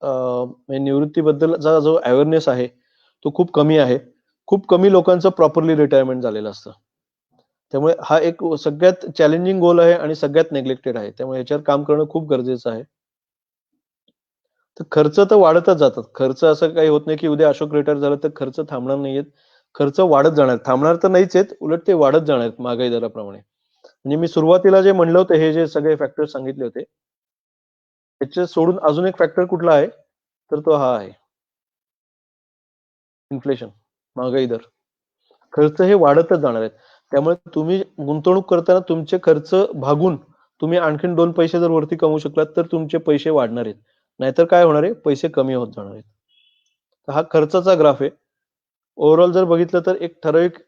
म्हणजे निवृत्तीबद्दलचा जो अवेअरनेस आहे तो खूप कमी आहे. खूप कमी लोकांचं प्रॉपरली रिटायरमेंट झालेलं असतं. त्यामुळे हा एक सगळ्यात चॅलेंजिंग गोल आहे आणि सगळ्यात नेग्लेक्टेड आहे. त्यामुळे याच्यावर काम करणं खूप गरजेचं आहे. तर खर्च तर वाढतच जातात. खर्च असं काही होत नाही की उद्या अशोक रिटायर झालं तर खर्च थांबणार नाहीयेत. खर्च वाढत जाणार, थांबणार तर नाहीच आहेत, उलट ते वाढत जाणार आहेत महागाई दराप्रमाणे. म्हणजे मी सुरुवातीला जे म्हणलं होतं, हे जे सगळे फॅक्टर सांगितले होते, त्याचे सोडून अजून एक फॅक्टर कुठला आहे, तर तो हा आहे, इन्फ्लेशन, महागाई दर. खर्च हे वाढतच जाणार आहेत. त्यामुळे तुम्ही गुंतवणूक करताना तुमचे खर्च भागून तुम्ही आणखीन 2 पैसे जर वरती कमवू शकलात तर तुमचे पैसे वाढणार आहेत. नाहीतर काय होणार आहे, पैसे कमी होत जाणार आहेत. तर हा खर्चाचा ग्राफ आहे. ओव्हरऑल जर बघितलं तर एक ठराविक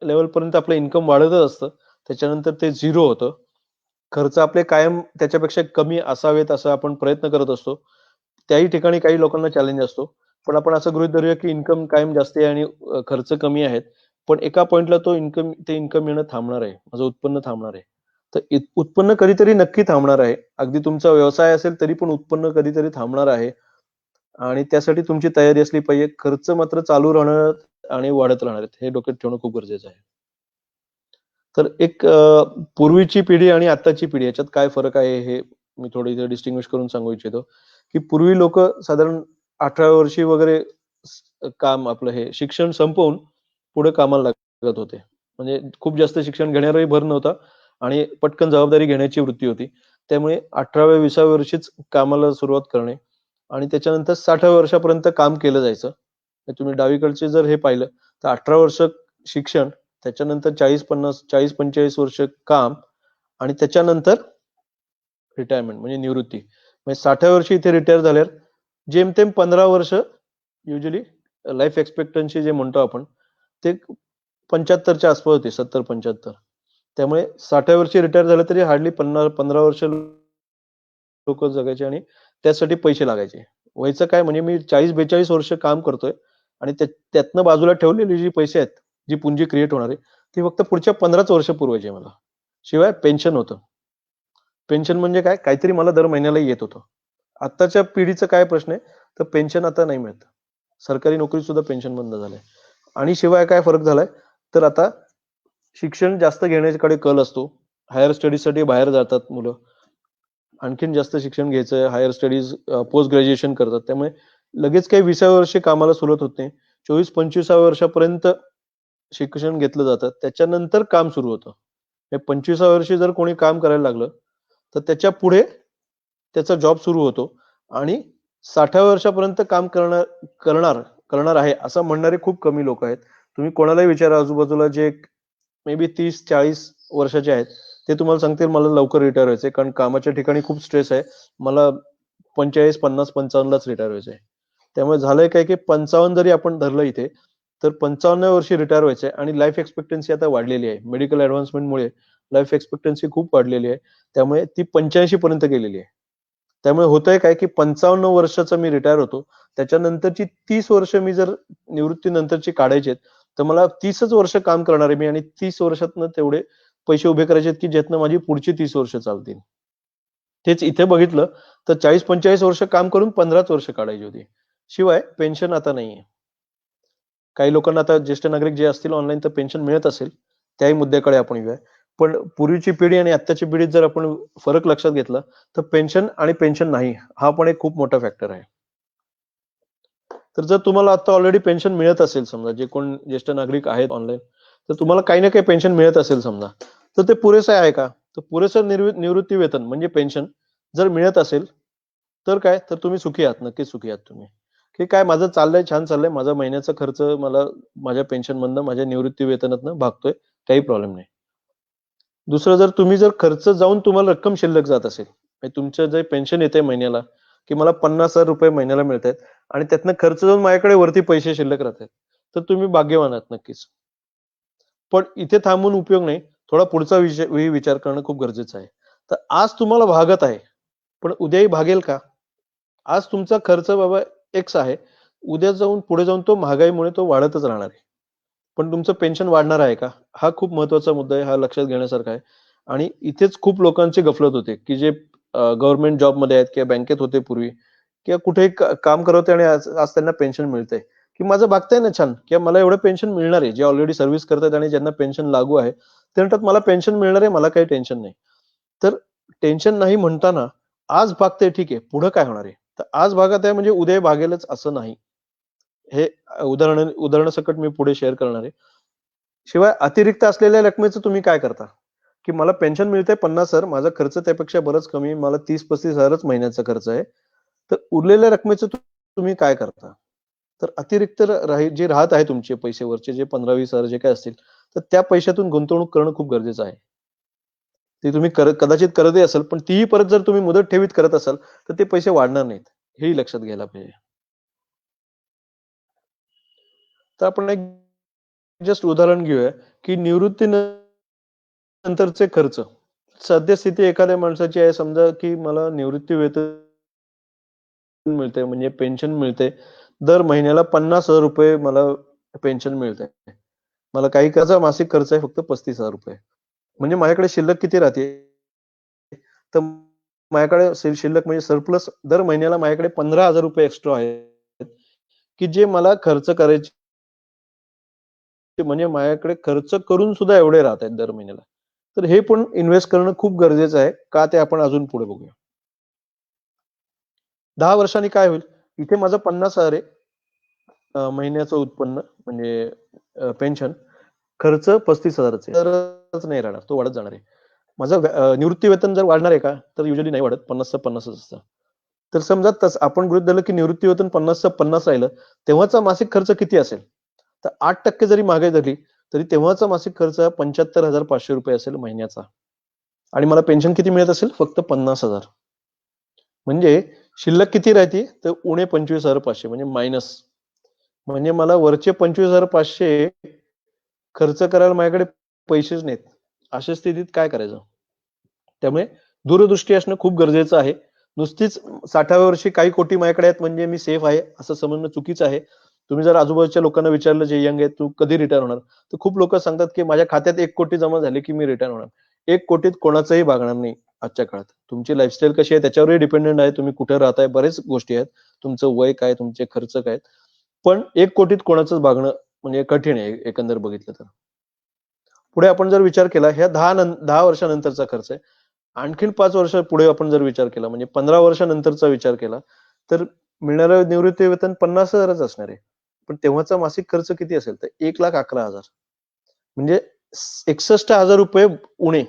लेवल पर्यंत आपलं इन्कम वाढतच असतं. त्याच्यानंतर ते 0 होतं. खर्च आपले कायम त्याच्यापेक्षा कमी असावेत असं आपण प्रयत्न करत असतो. त्याही ठिकाणी काही लोकांना चॅलेंज असतो. पण आपण असं गृहीत धरूया की इन्कम कायम जास्त आहे आणि खर्च कमी आहेत. पण एका पॉइंटला ते इन्कम येणं थांबणार आहे. माझं उत्पन्न थांबणार आहे. तर उत्पन्न कधीतरी नक्की थांबणार आहे. अगदी तुमचा व्यवसाय असेल तरी पण उत्पन्न कधीतरी थांबणार आहे. आणि त्यासाठी तुमची तयारी असली पाहिजे. खर्च मात्र चालू राहणार आणि वाढत राहणार आहेत. हे डोक्यात ठेवणं खूप गरजेचं आहे. तर एक पूर्वीची पिढी आणि आत्ताची पिढी याच्यात काय फरक आहे हे मी थोडं इथे डिस्टिंग्विश करून सांगू इच्छितो, की पूर्वी लोक साधारण 18 वर्षी वगैरे काम आपलं हे शिक्षण संपवून पुढे कामाला लागत होते. म्हणजे खूप जास्त शिक्षण घेण्यावरही भर नव्हता आणि पटकन जबाबदारी घेण्याची वृत्ती होती. त्यामुळे 18व्या-20व्या वर्षीच कामाला सुरुवात करणे आणि त्याच्यानंतर 60व्या वर्षापर्यंत काम केलं जायचं. तर तुम्ही डावीकडचे जर हे पाहिलं तर 18 वर्ष शिक्षण, त्याच्यानंतर 40-50 40-45 वर्ष काम आणि त्याच्यानंतर रिटायरमेंट म्हणजे निवृत्ती. म्हणजे 60व्या वर्षी इथे रिटायर झाल्यावर जेमतेम 15 वर्ष युजली लाईफ एक्सपेक्टन्सी जे म्हणतो आपण ते 75च्या आसपास होते, 70-75. त्यामुळे 60व्या वर्षी रिटायर झालं तरी हार्डली 15 वर्ष लोक जगायचे आणि त्यासाठी पैसे लागायचे. व्हायचं काय म्हणजे मी 40-42 वर्ष काम करतोय आणि त्यातनं बाजूला ठेवलेली जी पैसे आहेत, जी पुंजी क्रिएट होणार आहे, ती फक्त पुढच्या 15च वर्ष पुरवायची मला. शिवाय पेन्शन होतं. पेन्शन म्हणजे काय? काहीतरी मला दर महिन्याला येत होतं. आत्ताच्या पिढीचा काय प्रश्न आहे, तर पेन्शन आता नाही मिळत. सरकारी नोकरी सुद्धा पेन्शन बंद झालंय. आणि शिवाय काय फरक झालाय, तर आता शिक्षण जास्त घेण्याकडे कल असतो. हायर स्टडीजसाठी बाहेर जातात मुलं. आणखीन जास्त शिक्षण घ्यायचं, हायर स्टडीज पोस्ट ग्रॅज्युएशन करतात. त्यामुळे लगेच काही 20व्या वर्षी कामाला सुरुवात होत नाही. 24-25व्या वर्षापर्यंत शिक्षण घेतलं जातं. त्याच्यानंतर काम सुरू होतं. 25व्या वर्षी जर कोणी काम करायला लागलं, तर त्याच्या पुढे त्याचा जॉब सुरू होतो आणि 60व्या वर्षापर्यंत काम करणार आहे असं म्हणणारे खूप कमी लोक आहेत. तुम्ही कोणालाही विचारा आजूबाजूला जे मे बी 30-40 वर्षाचे आहेत, ते तुम्हाला सांगतील मला लवकर रिटायर व्हायचंय कारण कामाच्या ठिकाणी खूप स्ट्रेस आहे. मला 45, 50, 55लाच रिटायर व्हायचंय. त्यामुळे झालंय काय की 55 जरी आपण धरलं इथे, तर 55व्या वर्षी रिटायर व्हायचंय आणि लाईफ एक्सपेक्टन्सी आता वाढलेली आहे. मेडिकल ऍडव्हान्समेंटमुळे लाईफ एक्सपेक्टन्सी खूप वाढलेली आहे. त्यामुळे ती 85 पर्यंत गेलेली आहे. त्यामुळे होतंय काय की 55 वर्षाचा मी रिटायर होतो. त्याच्यानंतरची 30 वर्ष मी जर निवृत्तीनंतरची काढायची आहेत, तर मला 30च वर्ष काम करणार आहे मी आणि 30 वर्षातनं तेवढे पैसे उभे करायचे आहेत की ज्यातनं माझी पुढची 30 वर्ष चालतील. तेच इथे बघितलं तर 40-45 वर्ष काम करून 15च वर्ष काढायची होती. शिवाय पेन्शन आता नाहीये. काही लोकांना आता ज्येष्ठ नागरिक जे असतील ऑनलाईन तर पेन्शन मिळत असेल, त्याही मुद्द्याकडे आपण येऊया. पण पूर्वीची पिढी आणि आत्ताची पिढीत जर आपण फरक लक्षात घेतला, तर पेन्शन आणि पेन्शन नाही हा पण एक खूप मोठा फॅक्टर आहे. तर जर तुम्हाला आता ऑलरेडी पेन्शन मिळत असेल समजा, जे कोण ज्येष्ठ नागरिक आहेत ऑनलाईन, तर तुम्हाला काही ना काही पेन्शन मिळत असेल समजा, तर ते पुरेसं आहे का? तर पुरेसं निवृत्ती वेतन म्हणजे पेन्शन जर मिळत असेल, तर काय? तर तुम्ही सुखी आहात, नक्कीच सुखी आहात तुम्ही. की काय माझं चाललंय, छान चाललंय, माझा महिन्याचा खर्च मला माझ्या पेन्शनमधनं, माझ्या निवृत्ती वेतनातनं भागतोय, काही प्रॉब्लेम नाही. दुसरं जर तुम्ही जर खर्च जाऊन तुम्हाला रक्कम शिल्लक जात असेल, म्हणजे तुमचं जे पेन्शन येते महिन्याला, की मला 50,000 रुपये महिन्याला मिळत आहेत आणि त्यातनं खर्च जाऊन माझ्याकडे वरती पैसे शिल्लक राहतात, तर तुम्ही भाग्यवान आहात नक्कीच. पण इथे थांबून उपयोग नाही. थोडा पुढचा विचार करणं खूप गरजेचं आहे. तर आज तुम्हाला भागत आहे, पण उद्याही भागेल का? आज तुमचा खर्च बाबा एक्स आहे. उद्या जाऊन पुढे जाऊन तो महागाईमुळे तो वाढतच राहणार आहे. पण तुमचं पेन्शन वाढणार आहे का? हा खूप महत्वाचा मुद्दा आहे. हा लक्षात घेण्यासारखा आहे. आणि इथेच खूप लोकांची गफलत होते, की जे गव्हर्नमेंट जॉबमध्ये आहेत किंवा बँकेत होते पूर्वी किंवा कुठेही काम करत होते आणि आज त्यांना पेन्शन मिळतंय, की माझं भागतंय ना छान किंवा मला एवढं पेन्शन मिळणार आहे. जे ऑलरेडी सर्व्हिस करतात आणि ज्यांना पेन्शन लागू आहे, ते म्हणतात मला पेन्शन मिळणार आहे, मला काही टेन्शन नाही. तर टेन्शन नाही म्हणताना आज भागतंय ठीक आहे, पुढं काय होणार आहे? तर आज भागत आहे म्हणजे उद्या भागेलच असं नाही. हे उदाहरणासकट मी पुढे शेअर करणार आहे. शिवाय अतिरिक्त असलेल्या रकमेचं तुम्ही काय करता? की मला पेन्शन मिळते 50,000, माझा खर्च त्यापेक्षा बरंच कमी, मला 30-35 हजारच महिन्याचा खर्च आहे. तर उरलेल्या रकमेचं तुम्ही काय करता? तर अतिरिक्त जे राहत आहे तुमचे पैसे वरचे जे 15-20 हजार जे काय असतील, तर त्या पैशातून गुंतवणूक करणं खूप गरजेचं आहे. ते तुम्ही कदाचित करतही असाल, पण तीही परत जर तुम्ही मुदत ठेवीत करत असाल, तर ते पैसे वाढणार नाहीत. हेही लक्षात घ्यायला पाहिजे. तर आपण एक जस्ट उदाहरण घेऊया, की निवृत्तीनंतरचे खर्च. सद्यस्थिती एखाद्या माणसाची आहे समजा, की मला निवृत्ती वेतन मिळते म्हणजे पेन्शन मिळते. दर महिन्याला 50,000 रुपये मला पेन्शन मिळते. मला काही माझा मासिक खर्च आहे फक्त 35,000 रुपये. म्हणजे माझ्याकडे शिल्लक किती राहते? तर माझ्याकडे शिल्लक म्हणजे सरप्लस दर महिन्याला माझ्याकडे 15,000 रुपये एक्स्ट्रा आहेत, की जे मला खर्च करायचे म्हणजे माझ्याकडे खर्च करून सुद्धा एवढे राहत आहेत दर महिन्याला. तर हे पण इन्व्हेस्ट करणं खूप गरजेचं आहे. का ते आपण अजून पुढे बघूया. 10 वर्षांनी काय होईल? इथे माझं 50,000 आहे महिन्याचं उत्पन्न म्हणजे पेन्शन. खर्च 35,000 आहे. तरच नाही राहणार, तो वाढत जाणार आहे. माझं निवृत्ती वेतन जर वाढणार आहे का, तर युजली नाही वाढत, 50चं 50च असतं. तर समजा तसं आपण गृहीत धरलं की निवृत्ती वेतन 50चं 50 राहिलं, तेव्हाचा मासिक खर्च किती असेल? तर 8% जरी महागाई झाली तरी तेव्हाचा मासिक खर्च 75,500 रुपये असेल महिन्याचा. आणि मला पेन्शन किती मिळत असेल? फक्त 50,000. म्हणजे शिल्लक किती राहते? तर उणे 25,500 म्हणजे मायनस. म्हणजे मला वरचे 25,500 खर्च करायला माझ्याकडे पैसेच नाहीत. अशा स्थितीत काय करायचं? त्यामुळे दूरदृष्टी असणं खूप गरजेचं आहे. नुसतीच 60व्या वर्षी काही कोटी माझ्याकडे आहेत म्हणजे मी सेफ आहे असं समजणं चुकीचं आहे. तुम्ही जर आजूबाजूच्या लोकांना विचारलं जे यंग आहेत, तू कधी रिटायर होणार? तर खूप लोक सांगतात की माझ्या खात्यात 1 कोटी जमा झाले की मी रिटायर होणार. 1 कोटीत कोणाचंही भागणार नाही आजच्या काळात. तुमची लाईफस्टाईल कशी आहे त्याच्यावरही डिपेंडंट आहे. तुम्ही कुठे राहताय, बरेच गोष्टी आहेत. तुमचं वय काय, तुमचे खर्च काय. पण 1 कोटीत कोणाचंच भागणं म्हणजे कठीण आहे एकंदर बघितलं तर. पुढे आपण जर विचार केला, ह्या 10 वर्षानंतरचा खर्च आहे. आणखीन 5 वर्ष पुढे आपण जर विचार केला, म्हणजे 15 वर्षानंतरचा विचार केला, तर मिळणारं निवृत्ती वेतन 50,000च असणार आहे. पण तेव्हाचा मासिक खर्च किती असेल? तर 1,11,000. म्हणजे 61,000 रुपये उणे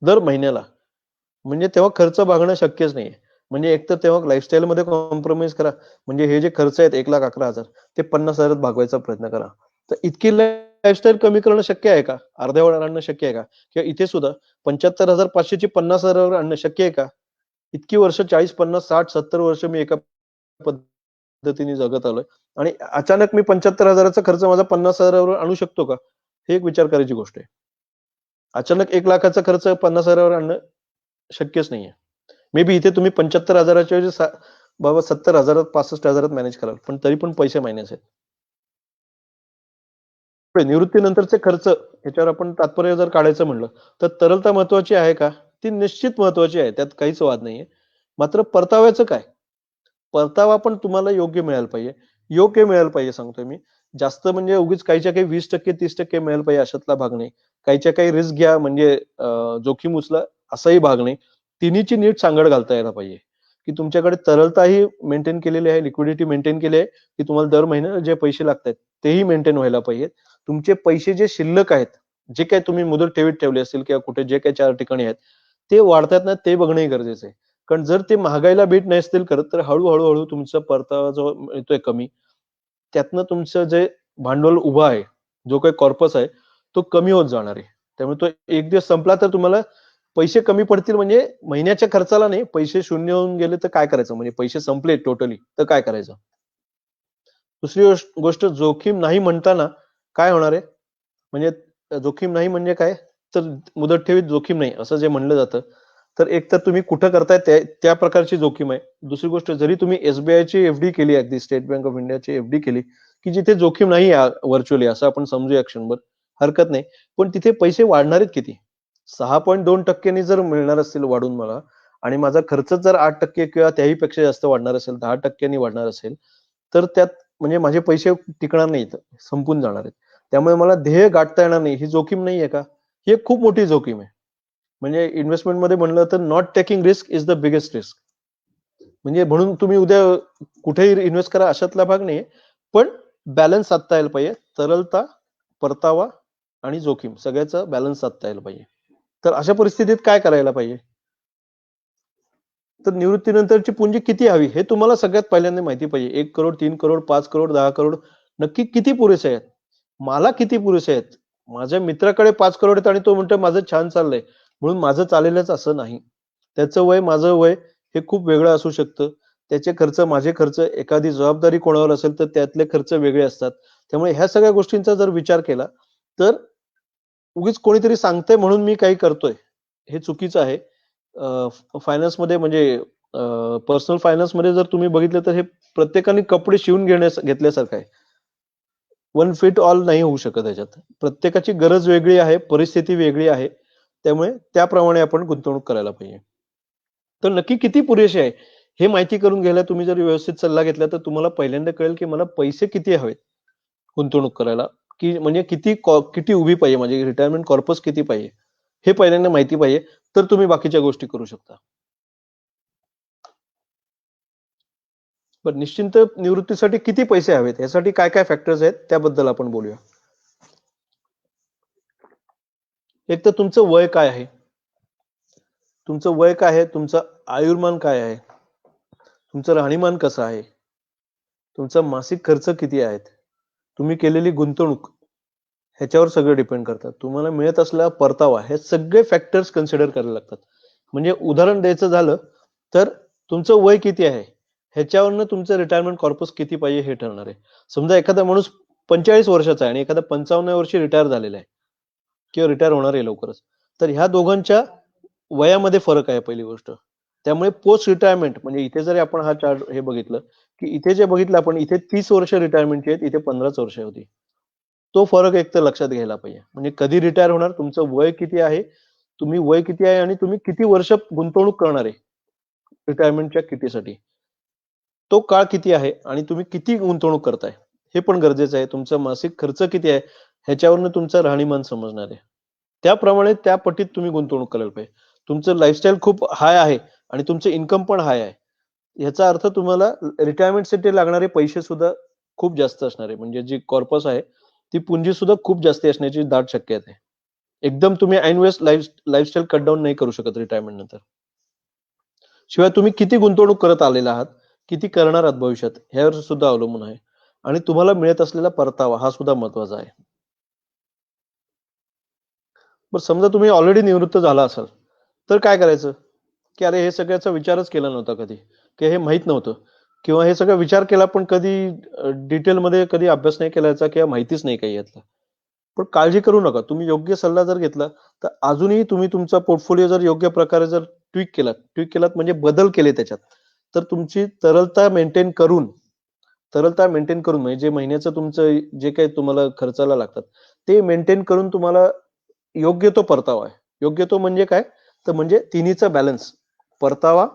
दर महिन्याला. म्हणजे तेव्हा खर्च भागणं शक्यच नाहीये. म्हणजे एक तर तेव्हा लाईफस्टाईल मध्ये कॉम्प्रोमाइज करा. म्हणजे हे जे खर्च आहेत 1,11,000 ते 50,000 भागवायचा प्रयत्न करा. तर इतकी लाईफस्टाईल कमी करणं शक्य आहे का? अर्ध्यावर आणणं शक्य आहे का? किंवा इथे सुद्धा 75,500 ची 50,000 आणणं शक्य आहे का? इतकी वर्ष 40, 50, 60, 70 वर्ष मी एका पद्धतीने जगत आलोय आणि अचानक मी 75,000चा खर्च माझा 50,000वर आणू शकतो का? हे एक विचार करायची गोष्ट आहे. अचानक 1,00,000चा खर्च 50,000वर आणणं शक्यच नाहीये. मे बी इथे तुम्ही 75,000च्या ऐवजी बाबा 70,000 65,000 मॅनेज कराल, पण तरी पण पैसे मायनस आहेत. निवृत्तीनंतरचे खर्च याच्यावर आपण तात्पर्य जर काढायचं म्हणलं तर तरलता महत्वाची आहे का? ती निश्चित महत्वाची आहे, त्यात काहीच वाद नाहीये. मात्र परताव्याचं काय? परतावा पण तुम्हाला योग्य मिळायला पाहिजे. योग्य मिळायला पाहिजे सांगतोय मी. जास्त म्हणजे उगीच काहीच्या काही 20% 30% मिळायला पाहिजे अशातला भाग नाही. काहीच्या काही रिस्क घ्या म्हणजे जोखीम उचला असाही भाग नाही. तिन्हीची नीट सांगड घालता यायला पाहिजे. की तुमच्याकडे तरलताही मेंटेन केलेली आहे, लिक्विडिटी मेंटेन केली आहे, की तुम्हाला दर महिन्याला जे पैसे लागतात तेही मेंटेन व्हायला पाहिजेत. तुमचे पैसे जे शिल्लक आहेत, जे काही तुम्ही मुदत ठेवीत ठेवले असतील किंवा कुठे जे काही 4 ठिकाणी आहेत, ते वाढतात ना ते बघणंही गरजेचं आहे. कारण जर ते महागाईला बीट नसतील करत तर हळूहळू तुमचा परतावा जो येतोय कमी, त्यातनं तुमचं जे भांडवल उभं आहे, जो काही कॉर्पस आहे, तो कमी होत जाणार आहे. त्यामुळे तो एक दिवस संपला तर तुम्हाला पैसे कमी पडतील म्हणजे महिन्याच्या खर्चाला नाही, पैसे शून्य होऊन गेले तर काय करायचं? म्हणजे पैसे संपले टोटली तर काय करायचं? दुसरी गोष्ट जोखीम नाही म्हणताना काय होणार आहे? म्हणजे जोखीम नाही म्हणजे काय? तर मुदत ठेवीत जोखीम नाही असं जे म्हणलं जातं. तर एक तर तुम्ही कुठं करताय त्या प्रकारची जोखीम आहे. दुसरी गोष्ट जरी तुम्ही एसबीआयची एफडी केली, अगदी स्टेट बँक ऑफ इंडियाची एफडी केली, की जिथे जोखीम नाही व्हर्च्युअली असं आपण समजूया क्षणभर, हरकत नाही. पण तिथे पैसे वाढणार आहेत किती? 6.2% जर मिळणार असतील वाढून मला आणि माझा खर्च जर 8% किंवा त्याही पेक्षा जास्त वाढणार असेल, 10% वाढणार असेल, तर त्यात म्हणजे माझे पैसे टिकणार नाहीत, संपून जाणार आहेत. त्यामुळे मला ध्येय गाठता येणार नाही, ही जोखीम नाहीये का? ही एक खूप मोठी जोखीम आहे. म्हणजे इन्व्हेस्टमेंटमध्ये म्हणलं तर not taking risk is the biggest risk. म्हणजे म्हणून तुम्ही उद्या कुठेही इन्व्हेस्ट करा अशातला भाग नाही, पण बॅलन्स साधता यायला पाहिजे. तरलता, परतावा आणि जोखीम सगळ्याचा बॅलन्स साधता यायला पाहिजे. तर अशा परिस्थितीत काय करायला पाहिजे? तर निवृत्तीनंतरची पुंजी किती हवी हे तुम्हाला सगळ्यात पहिल्यांदा माहिती पाहिजे. 1 करोड, 3 करोड, 5 करोड, 10 करोड नक्की किती पुरेसे आहेत? मला किती पुरेसे आहेत? माझ्या मित्राकडे 5 करोड आहेत आणि तो म्हणतोय माझं छान चाललंय म्हणून माझं चालेलच असं नाही. त्याचं वय माझं वय हे खूप वेगळं असू शकतं. त्याचे खर्च माझे खर्च, एखादी जबाबदारी कोणावर असेल तर त्यातले खर्च वेगळे असतात. त्यामुळे ह्या सगळ्या गोष्टींचा जर विचार केला तर उगीच कोणीतरी सांगतंय म्हणून मी काही करतोय हे चुकीचं आहे. फायनान्समध्ये म्हणजे पर्सनल फायनान्समध्ये जर तुम्ही बघितलं तर हे प्रत्येकाने कपडे शिवून घेतल्यासारखं आहे. वन फिट ऑल नाही होऊ शकत याच्यात. प्रत्येकाची गरज वेगळी आहे, परिस्थिती वेगळी आहे. त्यामुळे त्याप्रमाणे आपण गुंतवणूक करायला पाहिजे. तर नक्की किती पुरेसे आहे हे माहिती करून घ्यायला तुम्ही जर व्यवस्थित सल्ला घेतला तर तुम्हाला पहिल्यांदा कळेल की मला पैसे किती हवेत गुंतवणूक करायला, की म्हणजे किती उभी पाहिजे, माझी रिटायरमेंट कॉर्पस किती पाहिजे हे पहिल्यांदा माहिती पाहिजे. तर तुम्ही बाकीच्या गोष्टी करू शकता. पण निश्चिंत निवृत्तीसाठी किती पैसे हवेत यासाठी काय काय फॅक्टर्स आहेत त्याबद्दल आपण बोलूया. एक तर तुमचं वय काय आहे? तुमचं वय काय आहे, तुमचं आयुर्मान काय आहे, तुमचं राहणीमान कसं आहे, तुमचा मासिक खर्च किती आहेत, तुम्ही केलेली गुंतवणूक, ह्याच्यावर सगळं डिपेंड करतात. तुम्हाला मिळत असलेला परतावा, हे सगळे फॅक्टर्स कन्सिडर करायला लागतात. म्हणजे उदाहरण द्यायचं झालं तर तुमचं वय किती आहे ह्याच्यावरनं तुमचं रिटायरमेंट कॉर्पस किती पाहिजे हे ठरणार आहे. समजा एखादा माणूस 45 वर्षाचा आहे आणि एखादा 55 वर्षी रिटायर झालेला आहे किंवा रिटायर होणार आहे लवकरच, तर ह्या दोघांच्या वयामध्ये फरक आहे पहिली गोष्ट. त्यामुळे पोस्ट रिटायरमेंट म्हणजे इथे जरी आपण हा चार्ट हे बघितलं की इथे जे बघितलं आपण, इथे 30 वर्ष रिटायरमेंटची आहेत, इथे 15 वर्ष होती. तो फरक एक तर लक्षात घ्यायला पाहिजे. म्हणजे कधी रिटायर होणार, तुमचं वय किती आहे, तुम्ही वय किती आहे आणि तुम्ही किती वर्ष गुंतवणूक करणार आहे रिटायरमेंटच्या किटीसाठी, तो काळ किती आहे आणि तुम्ही किती गुंतवणूक करताय हे पण गरजेचं आहे. तुमचा मासिक खर्च किती आहे ह्याच्यावरनं तुमचं राहणीमान समजणार आहे. त्याप्रमाणे त्या पटीत तुम्ही गुंतवणूक करायला पाहिजे. तुमचं लाईफस्टाईल खूप हाय आहे आणि तुमचं इन्कम पण हाय आहे, याचा अर्थ तुम्हाला रिटायरमेंटसाठी लागणारे पैसे सुद्धा खूप जास्त असणार आहे. म्हणजे जी कॉर्पस आहे ती पुंजी सुद्धा खूप जास्त असण्याची दाट शक्यता आहे. एकदम तुम्ही ऐन वेळेस लाईफस्टाईल कट डाऊन नाही करू शकत रिटायरमेंट नंतर. शिवाय तुम्ही किती गुंतवणूक करत आलेला आहात, किती करणार आहात भविष्यात, ह्यावर सुद्धा अवलंबून आहे. आणि तुम्हाला मिळत असलेला परतावा हा सुद्धा महत्वाचा आहे. बरं, समजा तुम्ही ऑलरेडी निवृत्त झाला असाल तर काय करायचं की अरे हे सगळ्याचा विचारच केला नव्हता कधी, की हे माहित नव्हतं, किंवा हे सगळं विचार केला पण कधी डिटेलमध्ये कधी अभ्यास नाही केला याचा किंवा माहितीच नाही काही यातला. पण काळजी करू नका, तुम्ही योग्य सल्ला जर घेतला तर अजूनही तुम्ही तुमचा पोर्टफोलिओ जर योग्य प्रकारे जर ट्विक केलात म्हणजे बदल केले त्याच्यात, तर तुमची तरलता मेंटेन करून म्हणजे जे महिन्याचं तुमचं जे काही तुम्हाला खर्चाला लागतात ते मेंटेन करून तुम्हाला योग्य तो परतावा आहे. योग्य तो म्हणजे काय, तर म्हणजे तिन्हीचा बॅलन्स, परतावा,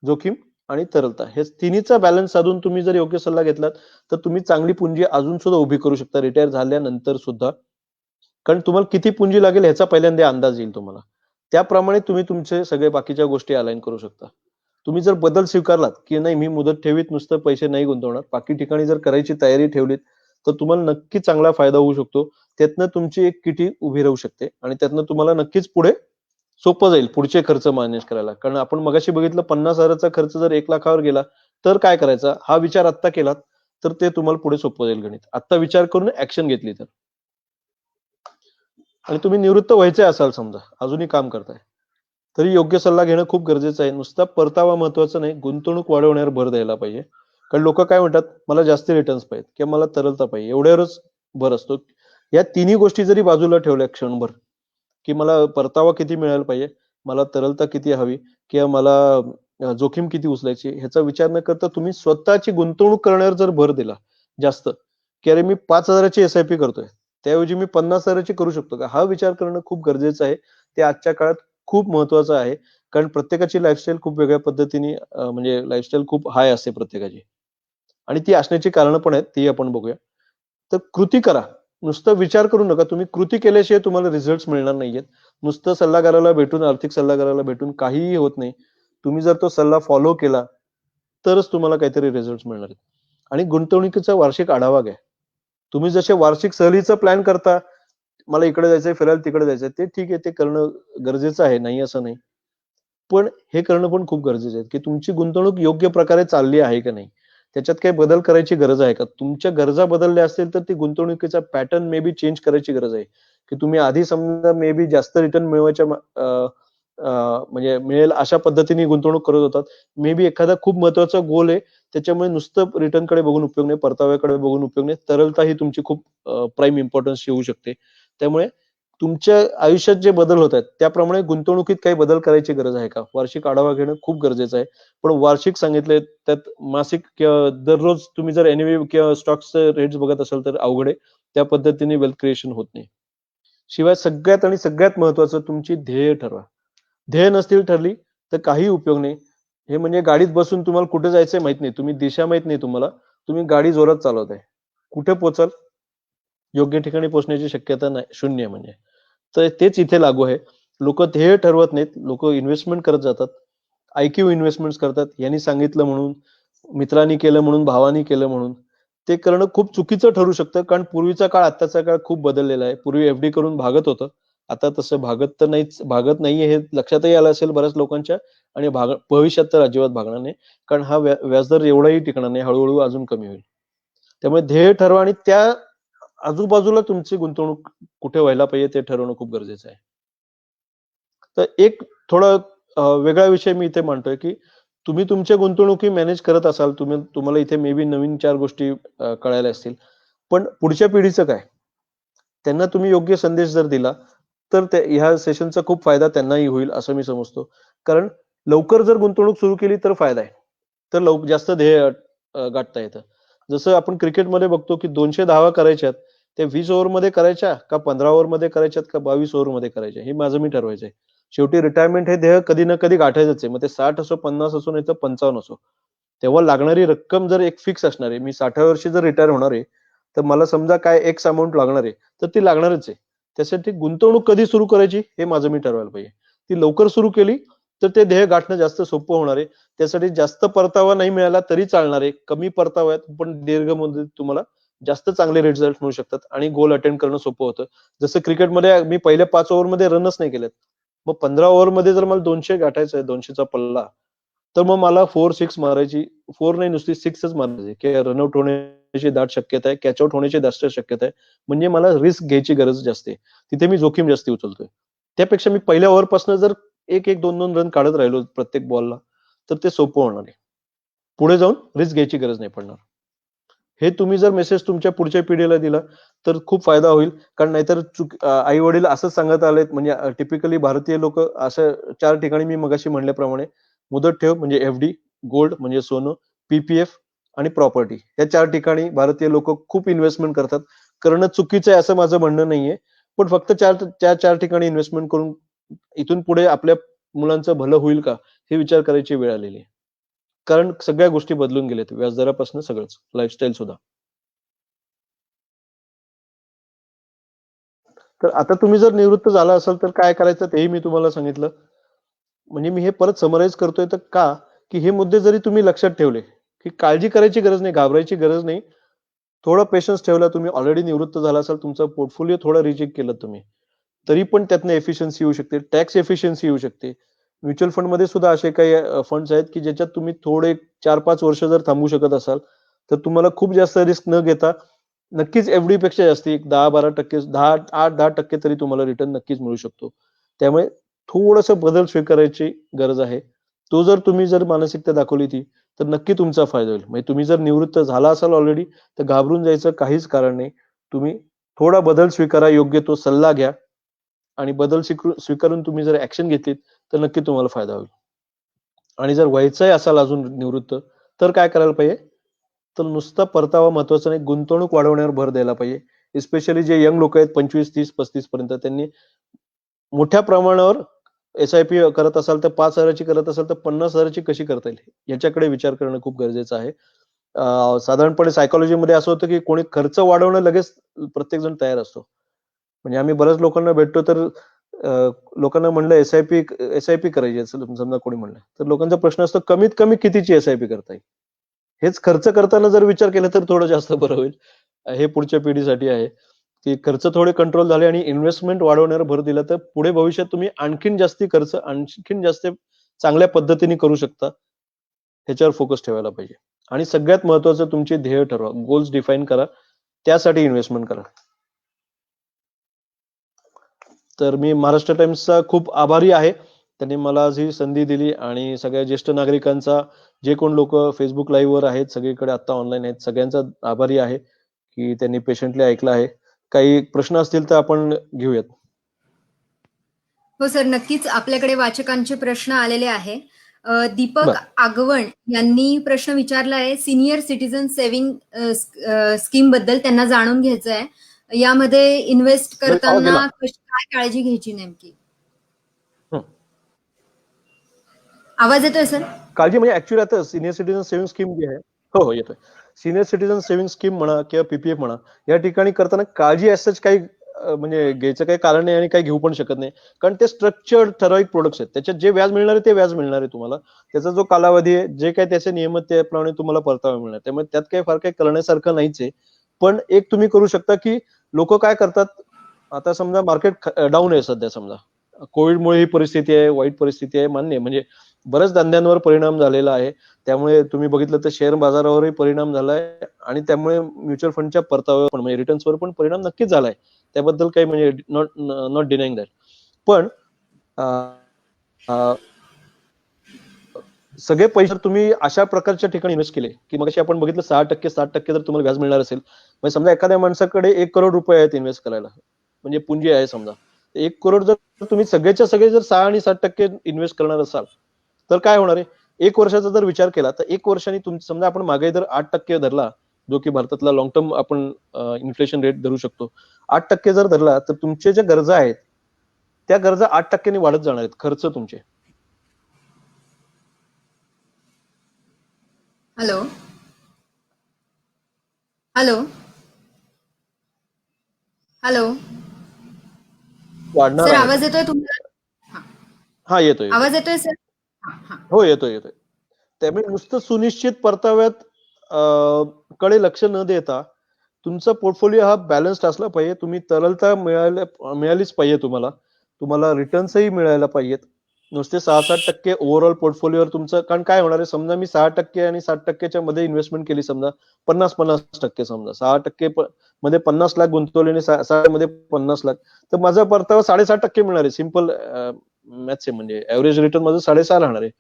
जोखीम आणि तरलता, हे तिन्हीचा बॅलन्स साधून तुम्ही जर योग्य सल्ला घेतलात तर तुम्ही चांगली पुंजी अजून सुद्धा उभी करू शकता रिटायर झाल्यानंतर सुद्धा. कारण तुम्हाला किती पुंजी लागेल ह्याचा पहिल्यांदा अंदाज येईल तुम्हाला. त्याप्रमाणे तुम्ही तुमचे सगळे बाकीच्या गोष्टी अलाइन करू शकता. तुम्ही जर बदल स्वीकारलात की नाही मी मुदत ठेवीत नुसतं पैसे नाही गुंतवणार, बाकी ठिकाणी जर करायची तयारी ठेवलीत तर तुम्हाला नक्की चांगला फायदा होऊ शकतो. त्यातनं तुमची एक किटी उभी राहू शकते आणि त्यातनं तुम्हाला नक्कीच पुढे सोपं जाईल पुढचे खर्च मॅनेज करायला. कारण आपण मगाशी बघितलं 50,000चा खर्च जर 1,00,000वर गेला तर काय करायचा, हा विचार आत्ता केलात तर ते तुम्हाला पुढे सोपं जाईल गणित. आत्ता विचार करून ऍक्शन घेतली तर. आणि तुम्ही निवृत्त व्हायचे असाल समजा, अजूनही काम करताय, तरी योग्य सल्ला घेणं खूप गरजेचं आहे. नुसता परतावा महत्वाचा नाही, गुंतवणूक वाढवण्यावर भर द्यायला पाहिजे. कारण लोक काय म्हणतात, मला जास्त रिटर्न्स पाहिजेत किंवा मला तरलता पाहिजे, एवढ्यावरच भर असतो. या तिन्ही गोष्टी जरी बाजूला ठेवल्या क्षणभर, की मला परतावा किती मिळायला पाहिजे, मला तरलता किती हवी किंवा मला जोखीम किती उचलायची, ह्याचा विचार न करता तुम्ही स्वतःची गुंतवणूक करण्यावर जर भर दिला जास्त, की अरे मी 5,000ची SIP करतोय त्याऐवजी मी 50,000ची करू शकतो का, हा विचार करणं खूप गरजेचं आहे. ते आजच्या काळात खूप महत्वाचं आहे. कारण प्रत्येकाची लाईफस्टाईल खूप वेगळ्या पद्धतीने म्हणजे लाईफस्टाईल खूप हाय असते प्रत्येकाची, आणि ती असण्याची कारणं पण आहेत, ती आपण बघूया. तर कृती करा, नुसतं विचार करू नका. तुम्ही कृती केल्याशिवाय तुम्हाला रिझल्ट मिळणार नाहीयेत. नुसतं सल्लागाराला भेटून, आर्थिक सल्लागाराला भेटून काहीही होत नाही. तुम्ही जर तो सल्ला फॉलो केला तरच तुम्हाला काहीतरी रिझल्ट मिळणार आहेत. आणि गुंतवणुकीचा वार्षिक आढावा घ्या. तुम्ही जसे वार्षिक सहलीचा प्लॅन करता, मला इकडे जायचंय, फिरायला तिकडे जायचंय, ते ठीक आहे, ते करणं गरजेचं आहे, नाही असं नाही. पण हे करणं पण खूप गरजेचं आहे की तुमची गुंतवणूक योग्य प्रकारे चालली आहे का नाही, त्याच्यात काही बदल करायची गरज आहे का. तुमच्या गरजा बदलल्या असतील तर ती गुंतवणुकीचा पॅटर्न मे बी चेंज करायची गरज आहे. की तुम्ही आधी समजा मे बी जास्त रिटर्न मिळवायच्या म्हणजे मिळेल अशा पद्धतीने गुंतवणूक करत होतात. मे बी एखादा खूप महत्वाचा गोल आहे, त्याच्यामुळे नुसतं रिटर्नकडे बघून उपयोग नाही, परताव्याकडे बघून उपयोग नाही, तरलता ही तुमची खूप प्राईम इम्पॉर्टन्स येऊ शकते. त्यामुळे तुमच्या आयुष्यात जे बदल होत आहेत त्याप्रमाणे गुंतवणुकीत काही बदल करायची गरज आहे का, वार्षिक आढावा घेणं खूप गरजेचं आहे. पण वार्षिक सांगितले त्यात मासिक किंवा दररोज तुम्ही जर एनएव्ही किंवा स्टॉक्सचे रेट्स बघत असाल तर अवघड आहे. त्या पद्धतीने वेल्थ क्रिएशन होत नाही. शिवाय सगळ्यात महत्वाचं, तुमची ध्येय ठरवा. ध्येय नसतील ठरली तर काही उपयोग नाही. हे म्हणजे गाडीत बसून तुम्हाला कुठे जायचंय माहित नाही, तुम्ही दिशा माहित नाही तुम्हाला, तुम्ही गाडी जोरात चालवताय, कुठे पोचाल, योग्य ठिकाणी पोहोचण्याची शक्यता नाही, शून्य म्हणजे. तर तेच इथे लागू आहे. लोक ध्येय ठरवत नाहीत, लोक इन्व्हेस्टमेंट करत जातात, IQ इन्व्हेस्टमेंट करतात, यांनी सांगितलं म्हणून, मित्रांनी केलं म्हणून, भावानी केलं म्हणून. ते करणं खूप चुकीचं ठरू शकतं. कारण पूर्वीचा काळ आत्ताचा काळ खूप बदललेला आहे. पूर्वी FD करून भागत होतं, आता तसं भागत नाहीये हे लक्षातही आलं असेल बऱ्याच लोकांच्या, आणि भविष्यात तर अजिबात भागणार नाही, कारण हा व्याजदर एवढाही टिकणार नाही, हळूहळू अजून कमी होईल. त्यामुळे ध्येय ठरवा आणि त्या आजूबाजूला तुमची गुंतवणूक कुठे व्हायला पाहिजे ते ठरवणं खूप गरजेचं आहे. तर एक थोडा वेगळा विषय मी इथे मांडतोय, की तुम्ही तुमच्या गुंतवणुकी मॅनेज करत असाल, तुम्हाला इथे मे बी नवीन 4 गोष्टी कळायला असतील, पण पुढच्या पिढीचं काय? त्यांना तुम्ही योग्य संदेश जर दिला तर ह्या सेशनचा खूप फायदा त्यांनाही होईल असं मी समजतो. कारण लवकर जर गुंतवणूक सुरू केली तर फायदा आहे, तर जास्त ध्येय गाठता येतं. जसं आपण क्रिकेटमध्ये बघतो की 200 धावा करायच्यात, ते 20 ओव्हरमध्ये करायच्या का 15 ओव्हरमध्ये करायच्यात का 22 ओव्हरमध्ये करायच्या, हे माझं मी ठरवायचंय. शेवटी रिटायरमेंट हे ध्येय कधी ना कधी गाठायचंच आहे. मग ते 60 असो, 50 असो, नाही तर 55 असो. तेव्हा लागणारी रक्कम जर एक फिक्स असणार आहे, मी 60व्या वर्षी जर रिटायर होणार आहे, तर मला समजा काय एक्स अमाऊंट लागणार आहे, तर ती लागणारच आहे. त्यासाठी गुंतवणूक कधी सुरू करायची हे माझं मी ठरवायला पाहिजे. ती लवकर सुरू केली तर ते ध्येय गाठणं जास्त सोपं होणार आहे. त्यासाठी जास्त परतावा नाही मिळाला तरी चालणार आहे. कमी परताव्यात पण दीर्घ मुदतीत तुम्हाला जास्त चांगले रिझल्ट मिळू शकतात आणि गोल अटेंड करणं सोपं होतं. जसं क्रिकेटमध्ये मी पहिल्या 5 ओव्हरमध्ये रनच नाही केलेत, मग 15 ओव्हरमध्ये जर मला 200 गाठायचं आहे, 200चा पल्ला, तर मग मला 4-6 मारायची, 4 नाही नुसती 6च मारायची, की रनआउट होण्याची दाट शक्यता आहे, कॅच आउट होण्याची जास्त शक्यता आहे. म्हणजे मला रिस्क घ्यायची गरज जास्त आहे. तिथे मी जोखीम जास्ती उचलतोय. त्यापेक्षा मी पहिल्या ओव्हरपासून जर 1-1, 2-2 रन काढत राहिलो प्रत्येक बॉलला, तर ते सोपं होणार आहे. पुढे जाऊन रिस्क घ्यायची गरज नाही पडणार. हे तुम्ही जर मेसेज तुमच्या पुढच्या पिढीला दिला तर खूप फायदा होईल. कारण नाहीतर आई वडील असंच सांगत आलेत, म्हणजे टिपिकली भारतीय लोक असं 4 ठिकाणी मी मगाशी म्हणल्याप्रमाणे, मुदत ठेव म्हणजे एफडी, गोल्ड म्हणजे सोनं, पीपीएफ आणि प्रॉपर्टी, या 4 ठिकाणी भारतीय लोक खूप इन्व्हेस्टमेंट करतात. करणं चुकीचं आहे असं माझं म्हणणं नाहीये, पण फक्त 4 ठिकाणी इन्व्हेस्टमेंट करून इथून पुढे आपल्या मुलांचं भलं होईल का हे विचार करायची वेळ आलेली आहे. कारण सगळ्या गोष्टी बदलून गेल्यात, व्याजदरापासून सगळंच, लाईफस्टाईल सुद्धा. तर आता तुम्ही जर निवृत्त झाला असाल तर काय करायचं तेही मी तुम्हाला सांगितलं. म्हणजे मी हे परत समराईज करतोय तर का, की हे मुद्दे जरी तुम्ही लक्षात ठेवले, की काळजी करायची गरज नाही, घाबरायची गरज नाही, थोडा पेशन्स ठेवला, तुम्ही ऑलरेडी निवृत्त झाला असाल, तुमचा पोर्टफोलिओ थोडा रिचेक केलं तुम्ही, तरी पण त्यातनं एफिशियन्सी येऊ शकते, टॅक्स एफिशियन्सी येऊ शकते. म्युच्युअल फंड मध्ये सुद्धा असे काही फंड्स आहेत की ज्याच्यात तुम्ही थोडे 4-5 वर्ष जर थांबू शकत असाल तर तुम्हाला खूप जास्त रिस्क न घेता नक्कीच एफडी पेक्षा जास्ती 10-12%, 8-10% तरी तुम्हाला रिटर्न नक्कीच मिळू शकतो. त्यामुळे थोडस बदल स्वीकारायची गरज आहे. तो जर तुम्ही मानसिकता दाखवली ती, तर नक्की तुमचा फायदा होईल. म्हणजे तुम्ही जर निवृत्त झाला असाल ऑलरेडी, तर घाबरून जायचं काहीच कारण नाही. तुम्ही थोडा बदल स्वीकारा, योग्य तो सल्ला घ्या, आणि बदल स्वीकारून तुम्ही जर ऍक्शन घेतलीत तर नक्की तुम्हाला फायदा होईल. आणि जर व्हायचंय असाल अजून निवृत्त, तर काय करायला पाहिजे, तर नुसता परतावा महत्वाचा नाही, गुंतवणूक वाढवण्यावर भर द्यायला पाहिजे. स्पेशली जे यंग लोक आहेत 25, 30, 35 पर्यंत, त्यांनी मोठ्या प्रमाणावर SIP करत असाल तर 5,000ची करत असाल तर 50,000ची कशी करता येईल याच्याकडे विचार करणं खूप गरजेचं आहे. साधारणपणे सायकोलॉजीमध्ये असं होतं की कोणी खर्च वाढवणं लगेच प्रत्येक जण तयार असतो. म्हणजे आम्ही बऱ्याच लोकांना भेटतो तर लोकांना म्हणलं एसआयपी करायची समजा कोणी म्हणलं, तर लोकांचा प्रश्न असतो कमीत कमी कितीची एसआयपी करता येईल. हेच खर्च करताना जर विचार केला तर थोडं जास्त बरं होईल. हे पुढच्या पिढीसाठी आहे की खर्च थोडे कंट्रोल झाले आणि इन्व्हेस्टमेंट वाढवण्यावर भर दिला तर पुढे भविष्यात तुम्ही आणखीन जास्ती खर्च आणखीन जास्त चांगल्या पद्धतीने करू शकता. ह्याच्यावर फोकस ठेवायला पाहिजे. आणि सगळ्यात महत्वाचं तुमचे ध्येय ठरवा, गोल्स डिफाईन करा, त्यासाठी इन्व्हेस्टमेंट करा. तर मी महाराष्ट्र टाइम्सचा खूप आभारी आहे, त्यांनी मला आज ही संधी दिली, आणि सगळ्या ज्येष्ठ नागरिकांचा, जे कोण लोक फेसबुक लाईव्ह वर आहेत, सगळीकडे आता ऑनलाईन आहेत, सगळ्यांचा आभारी आहे की त्यांनी पेशंटली ऐकलं आहे. काही प्रश्न असतील तर आपण घेऊयात. हो सर, नक्कीच आपल्याकडे वाचकांचे प्रश्न आलेले आहे. दीपक आगवण यांनी प्रश्न विचारला आहे, सिनियर सिटीजन सेव्हिंग स्कीम बद्दल त्यांना जाणून घ्यायचं आहे. यामध्ये इन्व्हेस्ट करताना काय काळजी घ्यायची नेमकी? आवाज येतोय सर? काळजी म्हणजे ऍक्च्युअली आता सिनियर सिटीजन सेव्हिंग स्कीम जी आहे, हो येतोय. सिनियर सिटीजन सेव्हिंग स्कीम म्हणा किंवा पीपीएफ म्हणा, या ठिकाणी करताना काळजी असंच काही म्हणजे घ्यायचं काही कारण नाही आणि काही घेऊ पण शकत नाही. कारण ते स्ट्रक्चर्ड ठराविक प्रोडक्ट्स आहेत, त्याच्यात जे व्याज मिळणार आहे ते व्याज मिळणार आहे तुम्हाला, त्याचा जो कालावधी आहे, जे काही त्याचे नियम आहेत त्याप्रमाणे तुम्हाला परतावा मिळणार. त्यामुळे त्यात काही फार काही करण्यासारखं नाहीच आहे. पण एक तुम्ही करू शकता की लोक काय करतात, आता समजा मार्केट डाऊन आहे सध्या, समजा कोविडमुळे ही परिस्थिती आहे, वाईट परिस्थिती आहे, मान्य आहे. म्हणजे बऱ्याच धंद्यांवर परिणाम झालेला आहे. त्यामुळे तुम्ही बघितलं तर शेअर बाजारावरही परिणाम झालाय आणि त्यामुळे म्युच्युअल फंडच्या परताव्यावर पण म्हणजे रिटर्न्सवर पण परिणाम नक्कीच झालाय. त्याबद्दल काही म्हणजे नॉट डिनाईंग दॅट. पण सगळे पैसे तुम्ही अशा प्रकारच्या ठिकाणी इन्व्हेस्ट केले की मग आपण बघितलं 6% 7% जर तुम्हाला व्याज मिळणार असेल, म्हणजे समजा एखाद्या माणसाकडे 1 करोड रुपये आहेत इन्व्हेस्ट करायला, म्हणजे पुंजी आहे समजा, 1 करोड जर तुम्ही सगळेच्या सगळे जर 6 आणि 7% इन्व्हेस्ट करणार असाल तर काय होणार आहे? 1 वर्षाचा जर विचार केला तर 1 वर्षाने समजा आपण मागे जर 8% धरला, जो की भारतातला लॉंग टर्म आपण इन्फ्लेशन रेट धरू शकतो, 8% जर धरला तर तुमच्या ज्या गरजा आहेत त्या गरजा 8% वाढत जाणार आहेत, खर्च तुमचे. हॅलो हॅलो हॅलो वाढणार सर, आहे. आवाज येतोय तुम्हाला? हा, येतोय. आवाज येतोय सर? हो, येतोय. त्यामुळे नुसतं सुनिश्चित परताव्यात कडे लक्ष न देता तुमचा पोर्टफोलिओ हा बॅलन्स्ड असला पाहिजे. तुम्ही तरलता मिळालीच पाहिजे, तुम्हाला रिटर्न्सही मिळायला पाहिजेत. नुसते 6-7% ओव्हरऑल पोर्टफोलिओवर तुमचं, कारण काय होणार आहे समजा मी 6% आणि 7%च्या मध्ये इन्व्हेस्टमेंट केली, समजा 50-50% समजा 6% मध्ये 50 लाख गुंतवले, 6 मध्ये 50 लाख, तर माझा परतावा 6.5% मिळणार आहे. सिंपल मॅथ्स आहे, म्हणजे ऍव्हरेज रिटर्न माझं 6.5 राहणार आहे.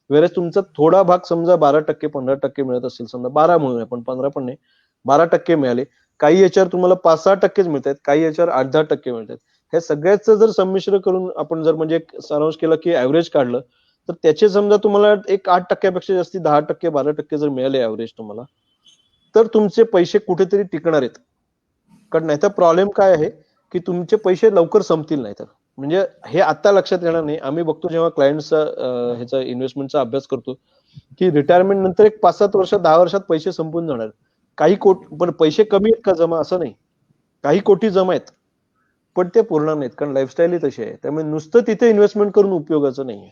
वेळेस तुमचा थोडा भाग समजा 12% 15% मिळत असेल, समजा 12 म्हणूया, पण 15 पण नाही, 12% मिळाले. काही याच्यावर तुम्हाला 5-6% मिळत आहेत, काही याच्यावर 8-10% मिळत आहेत. हे सगळ्याचं जर संमिश्र करून आपण जर म्हणजे सारांश केला की ऍव्हरेज काढलं तर त्याचे समजा तुम्हाला एक 8% जास्ती 10% 12% जर मिळाले ऍव्हरेज तुम्हाला, तर तुमचे पैसे कुठेतरी टिकणार आहेत. कारण नाहीतर प्रॉब्लेम काय आहे की तुमचे पैसे लवकर संपतील. नाही तर म्हणजे हे आता लक्षात येणार नाही. आम्ही बघतो जेव्हा क्लायंटचा ह्याचा इन्व्हेस्टमेंटचा अभ्यास करतो की रिटायरमेंट नंतर एक 5-7 वर्षात 10 वर्षात पैसे संपून जाणार. काही पण पैसे कमी आहेत का जमा, असं नाही, काही कोटी जमा आहेत पण ते पूर्ण नाहीत, कारण लाईफस्टाईल ही तशी आहे. त्यामुळे नुसतं तिथे इन्व्हेस्टमेंट करून उपयोगाचं नाहीये.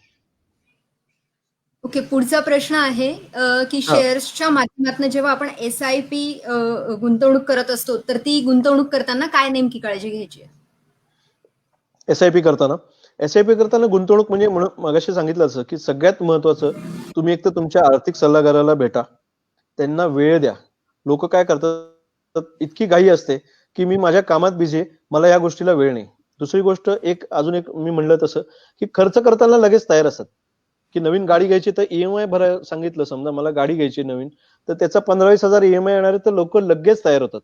ओके, पुढचा प्रश्न आहे की हा, शेअर्सच्या माध्यमातून जेव्हा आपण SIP गुंतवणूक करत असतो तर ती गुंतवणूक करताना काय नेमकी काळजी घ्यायची आहे? एसआयपी करताना गुंतवणूक म्हणजे मगाशी सांगितलं असं की सगळ्यात महत्वाचं, तुम्ही एक तर तुमच्या आर्थिक सल्लागाराला भेटा, त्यांना वेळ द्या. लोक काय करतात, इतकी घाई असते की मी माझ्या कामात बिझी आहे, मला या गोष्टीला वेळ नाही. दुसरी गोष्ट, अजून एक मी म्हणलं तसं की खर्च करताना लगेच तयार असतात की नवीन गाडी घ्यायची तर EMI भरायला सांगितलं, समजा मला गाडी घ्यायची नवीन, तर त्याचा 15-20 हजार EMI येणार आहे, तर लोक लगेच तयार होतात.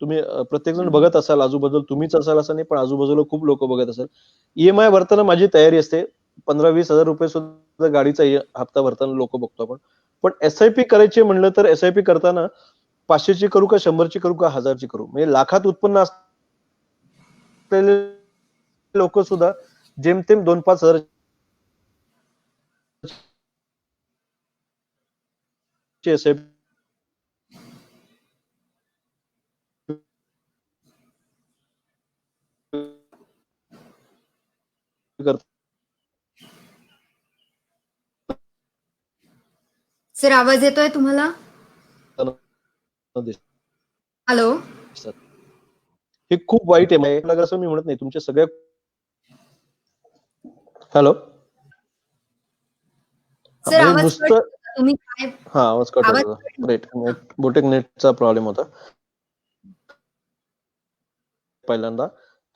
तुम्ही प्रत्येक जण बघत असाल आजूबाजूला, तुम्हीच असाल असं नाही पण आजूबाजूला खूप लोक बघत असाल, EMI भरताना माझी तयारी असते, 15-20 हजार रुपये सुद्धा गाडीचा हप्ता भरताना लोक बघतो आपण. पण SIP करायची म्हणलं तर SIP करताना 500ची करू का, 100ची करू का, 1000ची करू, म्हणजे लाखात उत्पन्न असलेले लोक सुद्धा जेमतेम 2-5 हजार SIP करतात. सर, आवाज येतोय तुम्हाला? हॅलो हे खूप वाईट आहे. असं मी म्हणत नाही, तुमच्या सगळ्या, हॅलो सर, म्हणजे आवाज नुसतं, तुम्ही काय हा आवाज कट आवाज होता, बोटेक नेटचा प्रॉब्लेम होता. पहिल्यांदा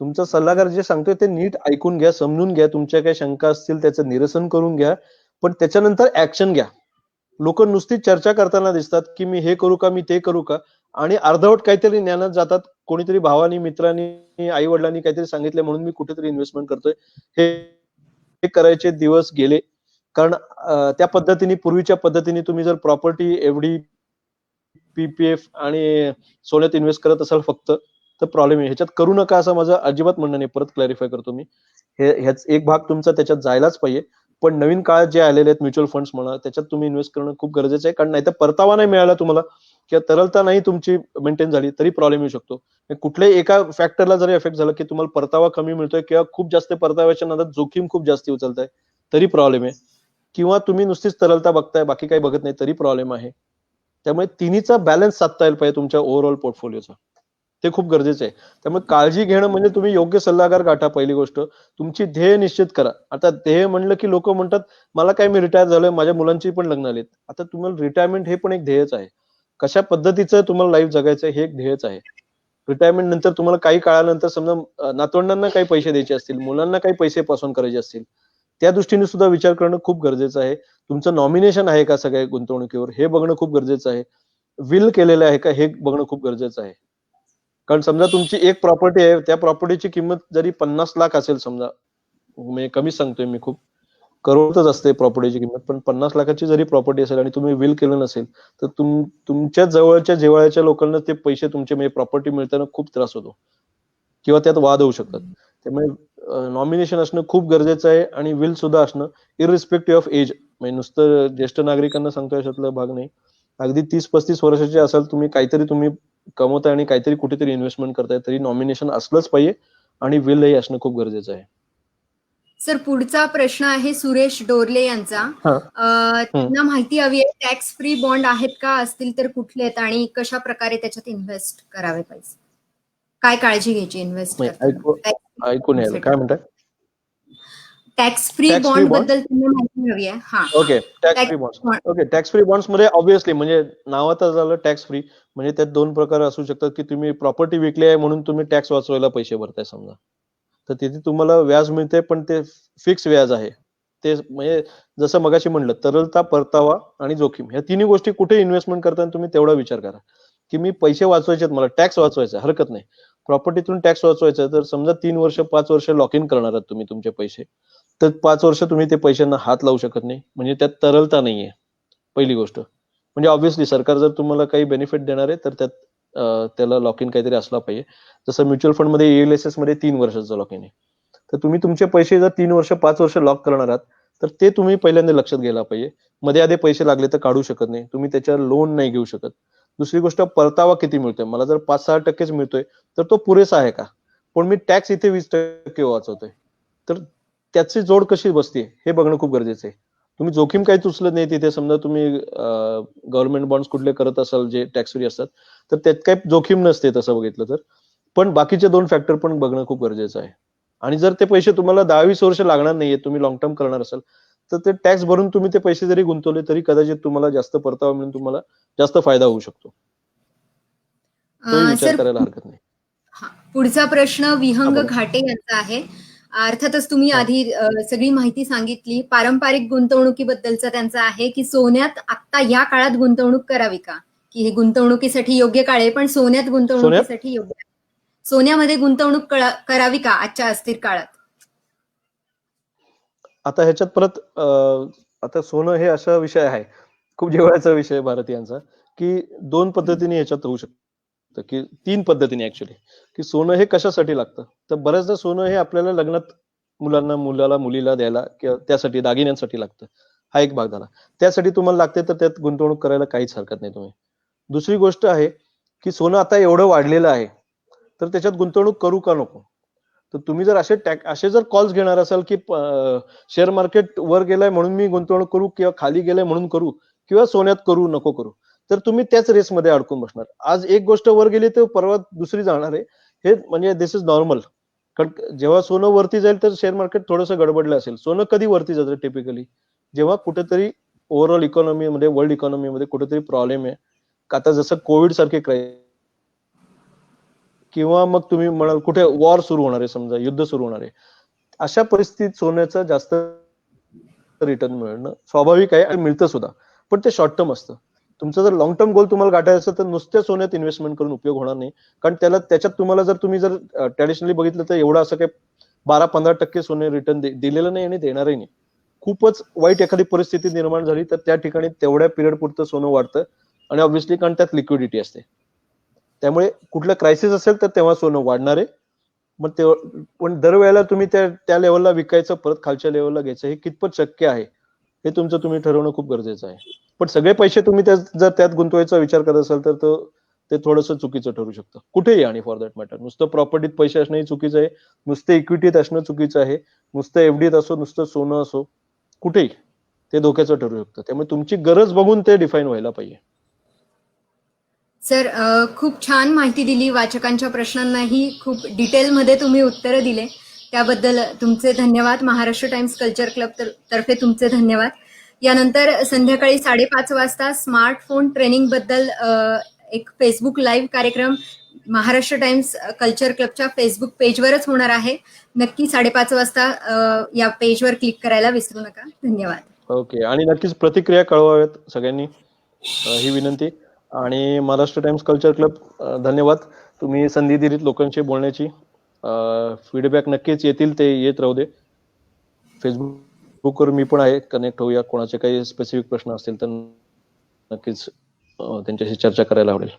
तुमचा सल्लागार जे सांगतोय ते नीट ऐकून घ्या, समजून घ्या, तुमच्या काही शंका असतील त्याचं निरसन करून घ्या, पण त्याच्यानंतर ऍक्शन घ्या. लोक नुसती चर्चा करताना दिसतात की मी हे करू का, मी ते करू का, आणि अर्धवट काहीतरी ज्ञानात जातात. कोणीतरी भावानी, मित्रांनी, आई वडिलांनी काहीतरी सांगितलं म्हणून मी कुठेतरी इन्व्हेस्टमेंट करतोय, हे करायचे दिवस गेले. कारण त्या पद्धतीने, पूर्वीच्या पद्धतीने तुम्ही जर प्रॉपर्टी, FD, PPF आणि सोन्यात इन्व्हेस्ट करत असाल फक्त, तर प्रॉब्लेम आहे. ह्याच्यात करू नका असं माझं अजिबात म्हणणं नाही. परत क्लॅरिफाय करतो मी, ह्याच एक भाग तुमचा त्याच्यात जायलाच पाहिजे. पण नवीन काळात जे आलेले आहेत म्युच्युअल फंड्स म्हणा, त्याच्यात तुम्ही इन्व्हेस्ट करणं खूप गरजेचं आहे. कारण नाहीतर परतावा नाही मिळाला तुम्हाला किंवा तरलता नाही तुमची मेंटेन झाली तरी प्रॉब्लेम येऊ शकतो. कुठल्याही एका फॅक्टरला जरी इफेक्ट झाला की तुम्हाला परतावा कमी मिळतोय किंवा खूप जास्त परताव्याच्या नादात जोखीम खूप जास्त उचलताय तरी प्रॉब्लेम आहे, किंवा तुम्ही नुसतीच तरलता बघताय, बाकी काही बघत नाही तरी प्रॉब्लेम आहे. त्यामुळे तिन्हीचा बॅलन्स साधता यायला पाहिजे तुमच्या ओव्हरऑल पोर्टफोलिओचा. ते खूप गरजेचं आहे. त्यामुळे काळजी घेणं म्हणजे तुम्ही योग्य सल्लागार गाठा. पहिली गोष्ट तुमची ध्येय निश्चित करा. आता ध्येय म्हणलं की लोक म्हणतात मला काय, मी रिटायर झालोय, माझ्या मुलांची पण लग्न आलीत. आता तुम्हाला रिटायरमेंट हे पण एक ध्येयच आहे. कशा पद्धतीचं तुम्हाला लाईफ जगायचं हे एक ध्येयच आहे. रिटायरमेंट नंतर तुम्हाला काही काळानंतर समजा नातवंडांना काही पैसे द्यायचे असतील, मुलांना काही पैसे पासून करायचे असतील, त्या दृष्टीने सुद्धा विचार करणं खूप गरजेचं आहे. तुमचं नॉमिनेशन आहे का सगळ्या गुंतवणुकीवर हे बघणं खूप गरजेचं आहे. विल केलेलं आहे का हे बघणं खूप गरजेचं आहे. कारण समजा तुमची एक प्रॉपर्टी आहे, त्या प्रॉपर्टीची किंमत जरी 50 लाख असेल समजा, मी कमीच सांगतोय, मी खूप करोडच असते प्रॉपर्टीची किंमत, पण 50 लाखाची जरी प्रॉपर्टी असेल आणि तुम्ही विल केलं नसेल तर तुमच्या जवळच्या जिव्हाळ्याच्या लोकांना ते पैसे तुमचे म्हणजे प्रॉपर्टी मिळताना खूप त्रास होतो किंवा त्यात वाद होऊ शकतात. त्यामुळे नॉमिनेशन असणं खूप गरजेचं आहे आणि विल सुद्धा असणं इरिस्पेक्टिव्ह ऑफ एज. म्हणजे नुसतं ज्येष्ठ नागरिकांना सांगतो याच्यातला भाग नाही. अगदी 30-35 वर्षाचे असाल तुम्ही, काहीतरी तुम्ही कमवताय आणि काहीतरी कुठेतरी इन्व्हेस्टमेंट करताय, तरी नॉमिनेशन असलंच पाहिजे आणि विलही असणं खूप गरजेचं आहे. सर पुढचा प्रश्न आहे सुरेश डोरले यांचा. हा. त्यांना माहिती हवी आहे टॅक्स फ्री बॉन्ड आहेत का, असतील तर कुठले आहेत आणि कशा प्रकारे त्याच्यात इन्व्हेस्ट करावे पैसे, काय काळजी घ्यायची इन्व्हेस्ट ऐकून यायला काय म्हणताय? Tax free Tax free bond bond? बद्दल त्यांना माहिती हवी आहे. हा, okay, tax free bonds. bond. Okay, tax free bonds मध्ये ऑब्व्हियसली म्हणजे नावातच झालं टॅक्स फ्री, म्हणजे त्यात दोन प्रकार असू शकतात की तुम्ही प्रॉपर्टी विकली आहे म्हणून तुम्ही टॅक्स वाचवायला पैसे भरताय समजा, तर तिथे तुम्हाला व्याज मिळते पण ते फिक्स व्याज आहे. ते म्हणजे जसं मगाशी म्हणलं, तरलता, परतावा आणि जोखीम, ह्या तिन्ही गोष्टी कुठे इन्व्हेस्टमेंट करताना तुम्ही तेवढा विचार करा की मी पैसे वाचवायचे आहेत, मला टॅक्स वाचवायचा आहे, हरकत नाही. प्रॉपर्टीतून टॅक्स वाचवायचा आहे तर समजा 3 वर्ष 5 वर्ष लॉक इन करणार आहात तुम्ही तुमचे पैसे, तर 5 वर्ष तुम्ही ते पैशांना हात लावू शकत नाही, म्हणजे त्यात तरलता नाहीये पहिली गोष्ट. म्हणजे ऑब्व्हियसली सरकार जर तुम्हाला काही बेनिफिट देणार आहे तर त्यात त्याला लॉक इन काहीतरी असला पाहिजे. जसं म्युच्युअल फंड मध्ये ELSS मध्ये 3 वर्षाचं लॉक इन आहे, तर तुम्ही तुमचे पैसे जर 3 वर्ष 5 वर्ष लॉक करणार आहात तर ते तुम्ही पहिल्यांदा लक्षात घ्यायला पाहिजे. मध्ये आधे पैसे लागले तर काढू शकत नाही तुम्ही, त्याच्यावर लोन नाही घेऊ शकत. दुसरी गोष्ट, परतावा किती मिळतोय, मला जर 5-6% मिळतोय तर तो पुरेसा आहे का, पण मी टॅक्स इथे 20% वाचवतोय, तर त्याची जोड कशी बसते हे बघणं खूप गरजेचं आहे. तुम्ही जोखीम काहीच उचलत नाही तिथे, समजा तुम्ही गव्हर्नमेंट बॉन्ड्स कुठले करत असाल जे टॅक्स फ्री असतात तर त्यात काही जोखीम नसते तसं बघितलं तर, पण बाकीचे 2 फॅक्टर पण बघणं खूप गरजेचं आहे. आणि जर ते पैसे तुम्हाला 10-20 वर्ष लागणार नाहीये, तुम्ही लॉंग टर्म करणार असाल तर ते टॅक्स भरून तुम्ही ते पैसे जरी गुंतवले तरी कदाचित तुम्हाला जास्त परतावा मिळून तुम्हाला जास्त फायदा होऊ शकतो. तोही विचार सर करायला हरकत नाही. पुढचा प्रश्न विहंग बोला. घाटे यांचा आहे. अर्थातच तुम्ही आधी सगळी माहिती सांगितली. पारंपरिक गुंतवणुकीबद्दलचा त्यांचा आहे की सोन्यात आता या काळात गुंतवणूक करावी का, की हे गुंतवणुकीसाठी योग्य काळ आहे पण सोन्यात गुंतवणुकीसाठी योग्य आहे, सोन्यामध्ये गुंतवणूक करावी का आजच्या अस्थिर काळात? आता ह्याच्यात परत आता सोनं हे असा विषय आहे, खूप जिव्हाळ्याचा विषय आहे भारतीयांचा, की 2 पद्धतीने ह्याच्यात होऊ शकतं, की 3 पद्धतीने ऍक्च्युली, की सोनं हे कशासाठी लागतं. तर बऱ्याचदा सोनं हे आपल्याला लग्नात मुलाला मुलीला द्यायला किंवा त्यासाठी दागिन्यांसाठी लागतं, हा एक भाग झाला. त्यासाठी तुम्हाला लागते तर त्यात गुंतवणूक करायला काहीच हरकत नाही तुम्ही. दुसरी गोष्ट आहे की सोनं आता एवढं वाढलेलं आहे तर त्याच्यात गुंतवणूक करू का नको. तर तुम्ही जर असे जर कॉल्स घेणार असाल की शेअर मार्केट वर गेलाय म्हणून मी गुंतवणूक करू किंवा खाली गेलाय म्हणून करू किंवा सोन्यात करू नको करू, तर तुम्ही त्याच रेसमध्ये अडकून बसणार. आज एक गोष्ट वर गेली तर परवा दुसरी जाणार आहे, हे म्हणजे दिस इज नॉर्मल. कारण जेव्हा सोनं वरती जाईल तर शेअर मार्केट थोडंसं गडबडलं असेल. सोनं कधी वरती जातं टिपिकली, जेव्हा कुठेतरी ओव्हरऑल इकॉनॉमीमध्ये, वर्ल्ड इकॉनॉमीमध्ये कुठेतरी प्रॉब्लेम आहे, आता जसं कोविड सारखे क्रायसिस किंवा मग तुम्ही म्हणाल कुठे वॉर सुरू होणार आहे, समजा युद्ध सुरू होणार आहे, अशा परिस्थितीत सोन्याचं जास्त रिटर्न मिळणं स्वाभाविक आहे आणि मिळतं सुद्धा, पण ते शॉर्ट टर्म असतं. तुमचं जर लॉंग टर्म गोल तुम्हाला गाठायचं असेल तर नुसत्या सोन्यात इन्व्हेस्टमेंट करून उपयोग होणार नाही. कारण त्याच्यात तुम्हाला जर तुम्ही जर ट्रॅडिशनली बघितलं तर एवढं असं काही 12-15% सोने रिटर्न दिलेलं नाही आणि देणारही नाही. खूपच वाईट एखादी परिस्थिती निर्माण झाली तर त्या ठिकाणी तेवढ्या पिरियड पुरतं सोनं वाढतं आणि ऑब्व्हियसली कारण त्यात लिक्विडिटी असते. त्यामुळे कुठलं क्रायसिस असेल तर तेव्हा सोनं वाढणार आहे. मग पण दरवेळेला तुम्ही त्या लेवलला विकायचं, परत खालच्या लेवलला घ्यायचं, हे कितपत शक्य आहे हे तुमचं तुम्ही ठरवणं खूप गरजेचं आहे. पण सगळे पैसे तुम्ही जर त्यात गुंतवायचा विचार करत असाल तर ते थोडंसं चुकीचं ठरू शकतं कुठेही. आणि फॉर दॅट मॅटर नुसतं प्रॉपर्टीत पैसे असणंही चुकीचं आहे, नुसतं इक्विटीत असणं चुकीचं आहे, नुसतं एफडीत असो, नुसतं सोनं असो, कुठेही ते धोक्याचं ठरू शकतं. त्यामुळे तुमची गरज बघून ते डिफाईन व्हायला पाहिजे. सर खूप छान माहिती दिली. वाचकांच्या प्रश्नांनाही खूप डिटेलमध्ये तुम्ही उत्तरं दिले. त्याबद्दल तुमचे धन्यवाद. महाराष्ट्र टाइम्स कल्चर क्लब तर्फे तुमचे धन्यवाद. यानंतर संध्याकाळी 5:30 वाजता स्मार्टफोन ट्रेनिंगबद्दल एक फेसबुक लाईव्ह कार्यक्रम महाराष्ट्र टाइम्स कल्चर क्लबच्या फेसबुक पेजवरच होणार आहे. नक्की 5:30 वाजता या पेजवर क्लिक करायला विसरू नका. धन्यवाद. ओके, आणि नक्कीच प्रतिक्रिया कळवाव्यात सगळ्यांनी, ही विनंती. आणि महाराष्ट्र टाइम्स कल्चर क्लब धन्यवाद. तुम्ही संधी दिलीत लोकांशी बोलण्याची. फीडबॅक नक्कीच येतील, ते येत राहू दे. फेसबुकवर मी पण आहे, कनेक्ट होऊया. कोणाचे काही स्पेसिफिक प्रश्न असतील तर नक्कीच त्यांच्याशी चर्चा करायला आवडेल.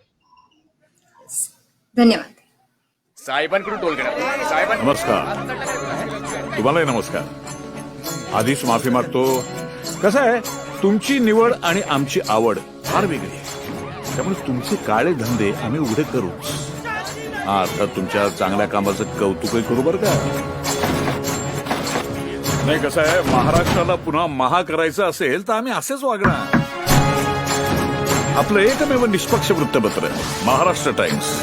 धन्यवाद. साहेबांकडून टोल करा साहेबांनी. नमस्कार. तुम्हालाही नमस्कार. आधीच माफी मागतो. कसं आहे, तुमची निवड आणि आमची आवड फार वेगळी आहे. त्यामुळे तुमचे काळे धंदे आम्ही उघडे करूच. अर्थात तुमच्या चांगल्या कामाचं कौतुकही करू बरं का. नाही, कसं आहे, महाराष्ट्राला पुन्हा महा करायचं असेल तर आम्ही असेच वागणार. आपलं एकमेव निष्पक्ष वृत्तपत्र महाराष्ट्र टाइम्स.